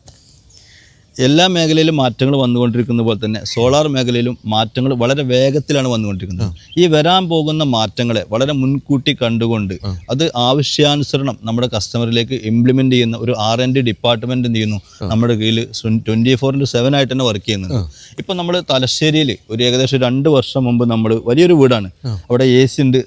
എല്ലാ മേഖലയിലും മാറ്റങ്ങൾ വന്നുകൊണ്ടിരിക്കുന്ന പോലെ തന്നെ സോളാർ മേഖലയിലും മാറ്റങ്ങൾ വളരെ വേഗത്തിലാണ് വന്നുകൊണ്ടിരിക്കുന്നത്. ഈ വരാൻ പോകുന്ന മാറ്റങ്ങളെ വളരെ മുൻകൂട്ടി കണ്ടുകൊണ്ട് അത് ആവശ്യാനുസരണം നമ്മുടെ കസ്റ്റമറിലേക്ക് ഇംപ്ലിമെൻ്റ് ചെയ്യുന്ന ഒരു R&D ഡിപ്പാർട്ട്മെൻറ്റ് എന്ത് ചെയ്യുന്നു, നമ്മുടെ കീഴിൽ 24/7 ആയിട്ട് തന്നെ വർക്ക് ചെയ്യുന്നുണ്ട്. ഇപ്പം നമ്മൾ തലശ്ശേരിയിൽ ഒരു ഏകദേശം 2 വർഷം മുമ്പ് നമ്മൾ വലിയൊരു വീടാണ്, അവിടെ AC ഉണ്ട്,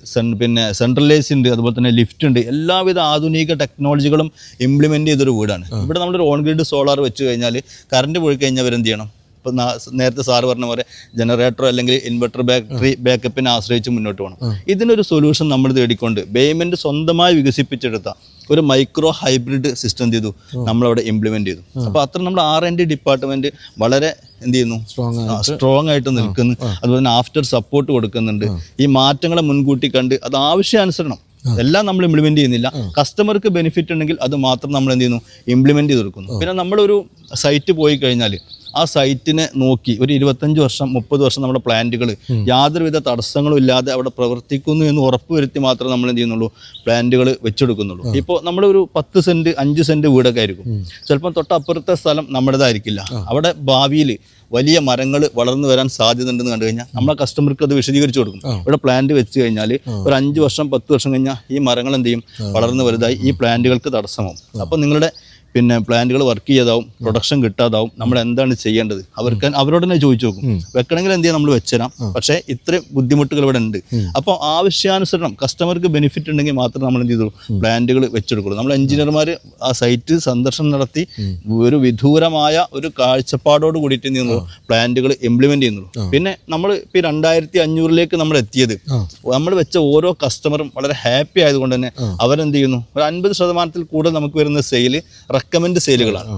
പിന്നെ സെൻട്രൽ AC ഉണ്ട്, അതുപോലെ തന്നെ ലിഫ്റ്റ് ഉണ്ട്, എല്ലാവിധ ആധുനിക ടെക്നോളജികളും ഇംപ്ലിമെൻ്റ് ചെയ്തൊരു വീടാണ്. ഇവിടെ നമ്മളൊരു ഓൺ ഗ്രിഡ് സോളാർ വെച്ച് കഴിഞ്ഞാൽ കറണ്ട് പോയി കഴിഞ്ഞാൽ അവരെന്ത് ചെയ്യണം? ഇപ്പം നേരത്തെ സാറ് പറഞ്ഞ പോലെ ജനറേറ്ററോ അല്ലെങ്കിൽ ഇൻവെർട്ടർ ബാറ്ററി ബാക്കപ്പിനെ ആശ്രയിച്ച് മുന്നോട്ട് പോകണം. ഇതിനൊരു സൊല്യൂഷൻ നമ്മൾ തേടിക്കൊണ്ട് ബേമെൻറ്റ് സ്വന്തമായി വികസിപ്പിച്ചെടുത്ത ഒരു മൈക്രോ ഹൈബ്രിഡ് സിസ്റ്റം ചെയ്തു നമ്മളവിടെ ഇംപ്ലിമെൻ്റ് ചെയ്തു. അപ്പോൾ അത്ര നമ്മുടെ R&D ഡിപ്പാർട്ട്മെൻറ്റ് വളരെ എന്ത് ചെയ്യുന്നു, സ്ട്രോങ് ആയിട്ട് നിൽക്കുന്നു. അതുപോലെ തന്നെ ആഫ്റ്റർ സപ്പോർട്ട് കൊടുക്കുന്നുണ്ട്. ഈ മാറ്റങ്ങളെ മുൻകൂട്ടി കണ്ട് അത് ആവശ്യാനുസരണം എല്ലാം നമ്മൾ ഇംപ്ലിമെൻ്റ് ചെയ്യുന്നില്ല, കസ്റ്റമർക്ക് ബെനിഫിറ്റ് ഉണ്ടെങ്കിൽ അത് മാത്രം നമ്മൾ എന്ത് ചെയ്യുന്നു, ഇംപ്ലിമെൻ്റ് ചെയ്ത് കൊടുക്കുന്നു. പിന്നെ നമ്മളൊരു സൈറ്റ് പോയി കഴിഞ്ഞാൽ ആ സൈറ്റിനെ നോക്കി ഒരു 25 വർഷം 30 വർഷം നമ്മുടെ പ്ലാന്റുകൾ യാതൊരുവിധ തടസ്സങ്ങളും ഇല്ലാതെ അവിടെ പ്രവർത്തിക്കുന്നു എന്ന് ഉറപ്പുവരുത്തി മാത്രമേ നമ്മൾ എന്ത് ചെയ്യുന്നുള്ളൂ, പ്ലാന്റുകൾ വെച്ചെടുക്കുന്നുള്ളൂ. ഇപ്പോൾ നമ്മളൊരു 10 സെൻറ്റ് 5 സെൻറ്റ് വീടൊക്കെ ആയിരിക്കും, ചിലപ്പം തൊട്ടപ്പുറത്തെ സ്ഥലം നമ്മുടേതായിരിക്കില്ല. അവിടെ ഭാവിയിൽ വലിയ മരങ്ങൾ വളർന്നു വരാൻ സാധ്യത ഉണ്ടെന്ന് കണ്ടു കഴിഞ്ഞാൽ നമ്മളെ കസ്റ്റമർക്ക് അത് വിശദീകരിച്ചു കൊടുക്കും. ഇവിടെ പ്ലാന്റ് വെച്ച് കഴിഞ്ഞാൽ ഒരു 5 വർഷം 10 വർഷം കഴിഞ്ഞാൽ ഈ മരങ്ങൾ എന്ത് ചെയ്യും, വളർന്നു വലുതായി ഈ പ്ലാന്റുകൾക്ക് തടസ്സമാവും. അപ്പോൾ നിങ്ങളുടെ പിന്നെ പ്ലാന്റുകൾ വർക്ക് ചെയ്താവും, പ്രൊഡക്ഷൻ കിട്ടാതാവും. നമ്മൾ എന്താണ് ചെയ്യേണ്ടത് അവരോട് തന്നെ ചോദിച്ചു നോക്കും. വെക്കണമെങ്കിൽ എന്ത് ചെയ്യാം, നമ്മൾ വെച്ചുതരാം, പക്ഷേ ഇത്രയും ബുദ്ധിമുട്ടുകൾ ഇവിടെ ഉണ്ട്. അപ്പോൾ ആവശ്യാനുസരണം കസ്റ്റമർക്ക് ബെനിഫിറ്റ് ഉണ്ടെങ്കിൽ മാത്രം നമ്മൾ എന്ത് ചെയ്തു, പ്ലാന്റുകൾ വെച്ചെടുക്കുള്ളൂ. നമ്മൾ എഞ്ചിനീയർമാർ ആ സൈറ്റ് സന്ദർശനം നടത്തി ഒരു വിദൂരമായ ഒരു കാഴ്ചപ്പാടോട് കൂടിയിട്ട് എന്ത് ചെയ്യുന്നു, പ്ലാന്റുകൾ ഇംപ്ലിമെന്റ് ചെയ്യുന്നുള്ളൂ. പിന്നെ നമ്മൾ ഇപ്പോൾ 2500 നമ്മൾ എത്തിയത് നമ്മൾ വെച്ച ഓരോ കസ്റ്റമറും വളരെ ഹാപ്പി ആയതുകൊണ്ട് തന്നെ അവരെന്ത് ചെയ്യുന്നു, ഒരു 50% കൂടുതൽ നമുക്ക് വരുന്ന സെയിൽ റെക്കമെൻഡ് സെയിലുകളാണ്.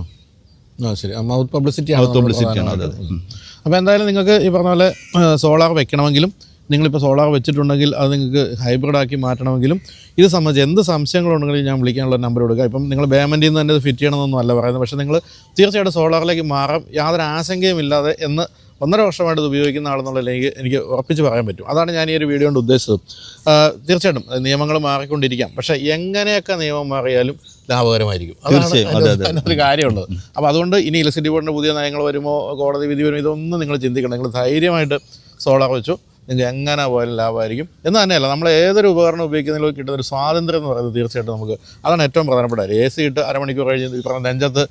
ശരി, മൗത്ത് പബ്ലിസിറ്റിയാണ്. അപ്പോൾ എന്തായാലും നിങ്ങൾക്ക് ഈ പറഞ്ഞ പോലെ സോളാർ വെക്കണമെങ്കിലും നിങ്ങളിപ്പോൾ സോളാർ വെച്ചിട്ടുണ്ടെങ്കിൽ അത് നിങ്ങൾക്ക് ഹൈബ്രിഡാക്കി മാറ്റണമെങ്കിലും ഇത് സംബന്ധിച്ച് എന്ത് സംശയങ്ങളുണ്ടെങ്കിലും ഞാൻ വിളിക്കാനുള്ള നമ്പർ കൊടുക്കുക. ഇപ്പം നിങ്ങൾ പേയ്മെൻറ്റിൽ നിന്ന് തന്നെ ഇത് ഫിറ്റ് ചെയ്യണമെന്നൊന്നും അല്ല പറയുന്നത്, പക്ഷേ നിങ്ങൾ തീർച്ചയായിട്ടും സോളാറിലേക്ക് മാറാം, യാതൊരു ആശങ്കയും ഇല്ലാതെ എന്ന് 1.5 വർഷമായിട്ട് ഇത് ഉപയോഗിക്കുന്ന ആളെന്നുള്ളതിലേക്ക് എനിക്ക് ഉറപ്പിച്ച് പറയാൻ പറ്റും. അതാണ് ഞാൻ ഈ ഒരു വീഡിയോ കൊണ്ട് ഉദ്ദേശിച്ചത്. തീർച്ചയായിട്ടും നിയമങ്ങൾ മാറിക്കൊണ്ടിരിക്കാം, പക്ഷേ എങ്ങനെയൊക്കെ നിയമം മാറിയാലും ലാഭകരമായിരിക്കും. അതാണ് ഒരു കാര്യമുള്ളത്. അപ്പോൾ അതുകൊണ്ട് ഇനി ഇലക്ട്രിസിറ്റി ബോർഡിൻ്റെ പുതിയ നയങ്ങൾ വരുമോ, കോടതി വിധി വരുമോ, ഇതൊന്നും നിങ്ങൾ ചിന്തിക്കണം. നിങ്ങൾ ധൈര്യമായിട്ട് സോളാർ വെച്ചു, നിങ്ങൾക്ക് എങ്ങനെ പോയാലും ലാഭമായിരിക്കും. എന്ന് തന്നെയല്ല, നമ്മൾ ഏതൊരു ഉപകരണം ഉപയോഗിക്കുന്നതിലും കിട്ടുന്ന ഒരു സ്വാതന്ത്ര്യം എന്ന് പറയുന്നത് തീർച്ചയായിട്ടും നമുക്ക് അതാണ് ഏറ്റവും പ്രധാനപ്പെട്ട കാര്യം. AC ഇട്ട് അരമണിക്കൂർ കഴിഞ്ഞ് ഈ പറഞ്ഞ നെഞ്ചത്ത്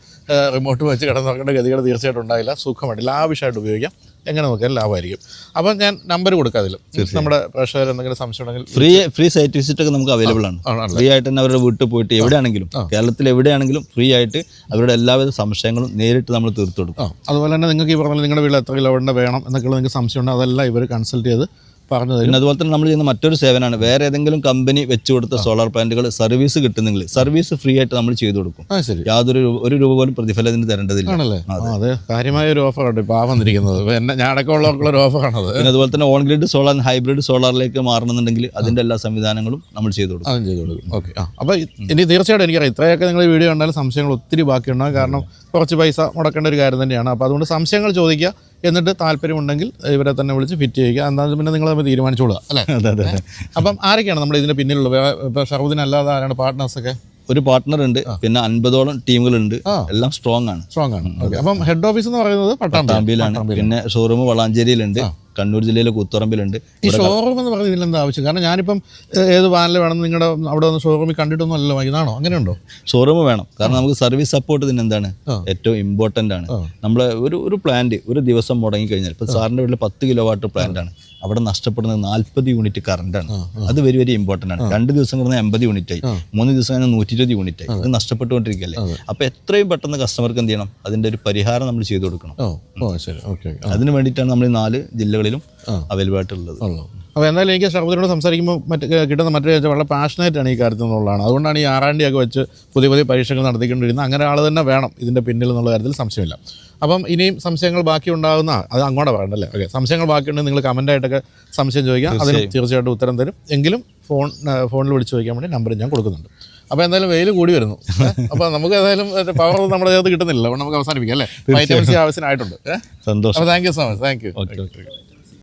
റിമോട്ട് വെച്ച് കിടന്നുറക്കേണ്ട ഗതികൾ തീർച്ചയായിട്ടും ഉണ്ടായില്ല. സുഖമായിട്ട് ലാവിഷായിട്ട് ഉപയോഗിക്കാം, എങ്ങനെ നോക്കിയാലും ലാഭമായിരിക്കും. അപ്പം ഞാൻ നമ്പർ കൊടുക്കാം. അതിൽ നമ്മുടെ പ്രേക്ഷകർ എന്തെങ്കിലും സംശയം ഉണ്ടെങ്കിൽ ഫ്രീ സൈറ്റ് വിസിറ്റ് ഒക്കെ നമുക്ക് അവൈലബിൾ ആണ്. ഫ്രീ ആയിട്ട് തന്നെ അവരുടെ വീട്ടിൽ പോയിട്ട് എവിടെയാണെങ്കിലും കേരളത്തിൽ എവിടെയാണെങ്കിലും ഫ്രീ ആയിട്ട് അവരുടെ എല്ലാവിധ സംശയങ്ങളും നേരിട്ട് നമ്മൾ തീർത്തു കൊടുക്കും. അതുപോലെ തന്നെ നിങ്ങൾക്ക് ഈ പറഞ്ഞാൽ നിങ്ങളുടെ വീട്ടിൽ എത്ര കിലോവാട്ട് വേണം എന്നൊക്കെയുള്ള നിങ്ങൾക്ക് സംശയം ഉണ്ട്, അതെല്ലാം ഇവർ കൺസൾട്ട് ചെയ്ത് പറഞ്ഞു തരും. പിന്നെ അതുപോലെ തന്നെ നമ്മൾ ചെയ്യുന്ന മറ്റൊരു സേവനമാണ്, വേറെ ഏതെങ്കിലും കമ്പനി വെച്ച് കൊടുത്ത സോളാർ പ്ലാന്റുകൾ സർവീസ് കിട്ടുന്നെങ്കിൽ സർവീസ് ഫ്രീ ആയിട്ട് നമ്മൾ ചെയ്തു കൊടുക്കും. യാതൊരു രൂപ പോലും പ്രതിഫലത്തിന് തരേണ്ടതില്ല. ആണല്ലേ? അതെ, കാര്യമായ ഒരു ഓഫറാണ് ഇപ്പോൾ വന്നിരിക്കുന്നത്. ഞാൻ അടക്കമുള്ളവർക്കുള്ള ഒരു ഓഫറാണത്. പിന്നെ അതുപോലെ തന്നെ ഓൺ ഗ്രിഡ് സോളാർ ഹൈബ്രിഡ് സോളാറിലേക്ക് മാറണമെന്നുണ്ടെങ്കിൽ അതിൻ്റെ എല്ലാ സംവിധാനങ്ങളും നമ്മൾ ചെയ്തു കൊടുക്കും. അതും ചെയ്തു കൊടുക്കും. ഓക്കെ. അപ്പോൾ ഇനി തീർച്ചയായിട്ടും എനിക്കറിയാം ഇത്രയൊക്കെ നിങ്ങൾ വീഡിയോ കണ്ടാലും സംശയങ്ങൾ ഒത്തിരി ബാക്കിയുണ്ടാകും. കാരണം കുറച്ച് പൈസ മുടക്കേണ്ട ഒരു കാര്യം തന്നെയാണ്. അപ്പോൾ അതുകൊണ്ട് സംശയങ്ങൾ ചോദിക്കുക, എന്നിട്ട് താല്പര്യമുണ്ടെങ്കിൽ ഇവരെ തന്നെ വിളിച്ച് ഫിറ്റ് ചെയ്യുക. എന്താണെന്ന് പിന്നെ നിങ്ങൾ തമ്മിൽ തീരുമാനിച്ചോളുക അല്ലേ? അപ്പം ആരൊക്കെയാണ് നമ്മുടെ ഇതിൻ്റെ പിന്നിലുള്ള? ഇപ്പോൾ ഷറൂദിന് അല്ലാതെ ആരാണ് പാർട്ട്നേഴ്സൊക്കെ? ഒരു പാർട്ട്ണർ ഉണ്ട്, പിന്നെ 50ഓളം ടീമുകളുണ്ട്, എല്ലാം സ്ട്രോങ് ആണ്. ഓക്കെ. അപ്പം ഹെഡ് ഓഫീസ് എന്ന് പറയുന്നത് പട്ടാമ്പിയിലാണ്, പിന്നെ ഷോറൂം വളാഞ്ചേരിയിലുണ്ട്, കണ്ണൂർ ജില്ലയിലെ കൂത്തുറമ്പിലുണ്ട്. ഈ ഷോറൂം എന്ന് പറഞ്ഞാൽ ഇതിലെന്താ ആവശ്യം? കാരണം ഞാനിപ്പം ഏത് പാനൽ വേണം നിങ്ങളുടെ അവിടെ വന്ന് ഷോറൂമിൽ കണ്ടിട്ടൊന്നും അല്ലല്ലോ വാങ്ങിയതാണോ? അങ്ങനെയുണ്ടോ? ഷോറൂം വേണം, കാരണം നമുക്ക് സർവീസ് സപ്പോർട്ട് ഇതിന് എന്താണ് ഏറ്റവും ഇമ്പോർട്ടൻ്റ് ആണ്. നമ്മൾ ഒരു പ്ലാന്റ് ഒരു ദിവസം മുടങ്ങി കഴിഞ്ഞാൽ, ഇപ്പോൾ സാറിൻ്റെ വീട്ടിൽ 10 കിലോവാട്ട് പ്ലാന്റ് ആണ്, അവിടെ നഷ്ടപ്പെടുന്നത് 40 യൂണിറ്റ് കറണ്ടാണ്. അത് വെരി വെരി ഇമ്പോർട്ടൻ്റ് ആണ്. 2 ദിവസം കിടന്ന് 80 യൂണിറ്റ് ആയി, 3 ദിവസം കഴിഞ്ഞാൽ 120 യൂണിറ്റ് ആയി. ഇത് നഷ്ടപ്പെട്ടുകൊണ്ടിരിക്കുകയല്ലേ. അപ്പോൾ എത്രയും പെട്ടെന്ന് കസ്റ്റമർക്ക് എന്ത് ചെയ്യണം, അതിൻ്റെ ഒരു പരിഹാരം നമ്മൾ ചെയ്തു കൊടുക്കണം. ശരി, ഓക്കെ. അതിന് വേണ്ടിയിട്ടാണ് നമ്മൾ 4 ജില്ലകളിലും അവൈലബിൾ ആയിട്ടുള്ളത്. അപ്പോൾ എന്തായാലും എനിക്ക് ഷർബത്തിനോട് സംസാരിക്കുമ്പോൾ കിട്ടുന്ന മറ്റൊരു വളരെ പാഷനേറ്റാണ് ഈ കാര്യത്തിൽ നിന്നുള്ളതാണ്. അതുകൊണ്ടാണ് ഈ ആറാണ്ടിയൊക്കെ വെച്ച് പുതിയ പുതിയ പരീക്ഷകൾ നടത്തിക്കൊണ്ടിരുന്നത്. അങ്ങനെ ആൾ തന്നെ വേണം ഇതിൻ്റെ പിന്നിൽ എന്നുള്ള കാര്യത്തിൽ സംശയമില്ല. അപ്പം ഇനിയും സംശയങ്ങൾ ബാക്കി ഉണ്ടാകുന്ന അത് അങ്ങോട്ട് പറയണ്ടല്ലേ? ഓക്കെ, സംശയങ്ങൾ ബാക്കിയുണ്ടെങ്കിൽ നിങ്ങൾ കമൻറ്റായിട്ടൊക്കെ സംശയം ചോദിക്കാം, അതിന് തീർച്ചയായിട്ടും ഉത്തരം തരും. എങ്കിലും ഫോണിൽ വിളിച്ച് ചോദിക്കാൻ വേണ്ടി നമ്പർ ഞാൻ കൊടുക്കുന്നുണ്ട്. അപ്പോൾ എന്തായാലും വെയിൽ കൂടി വരുന്നു. അപ്പോൾ നമുക്ക് ഏതായാലും പവർ നമ്മുടെ ചേർത്ത് കിട്ടുന്നില്ല, അപ്പോൾ നമുക്ക് അവസാനിപ്പിക്കാം അല്ലേ? വൈറ്റമിൻ സി ആവശ്യമായിട്ടുണ്ട്. സന്തോഷം. അപ്പോൾ thank you so much. Thank you. Okay.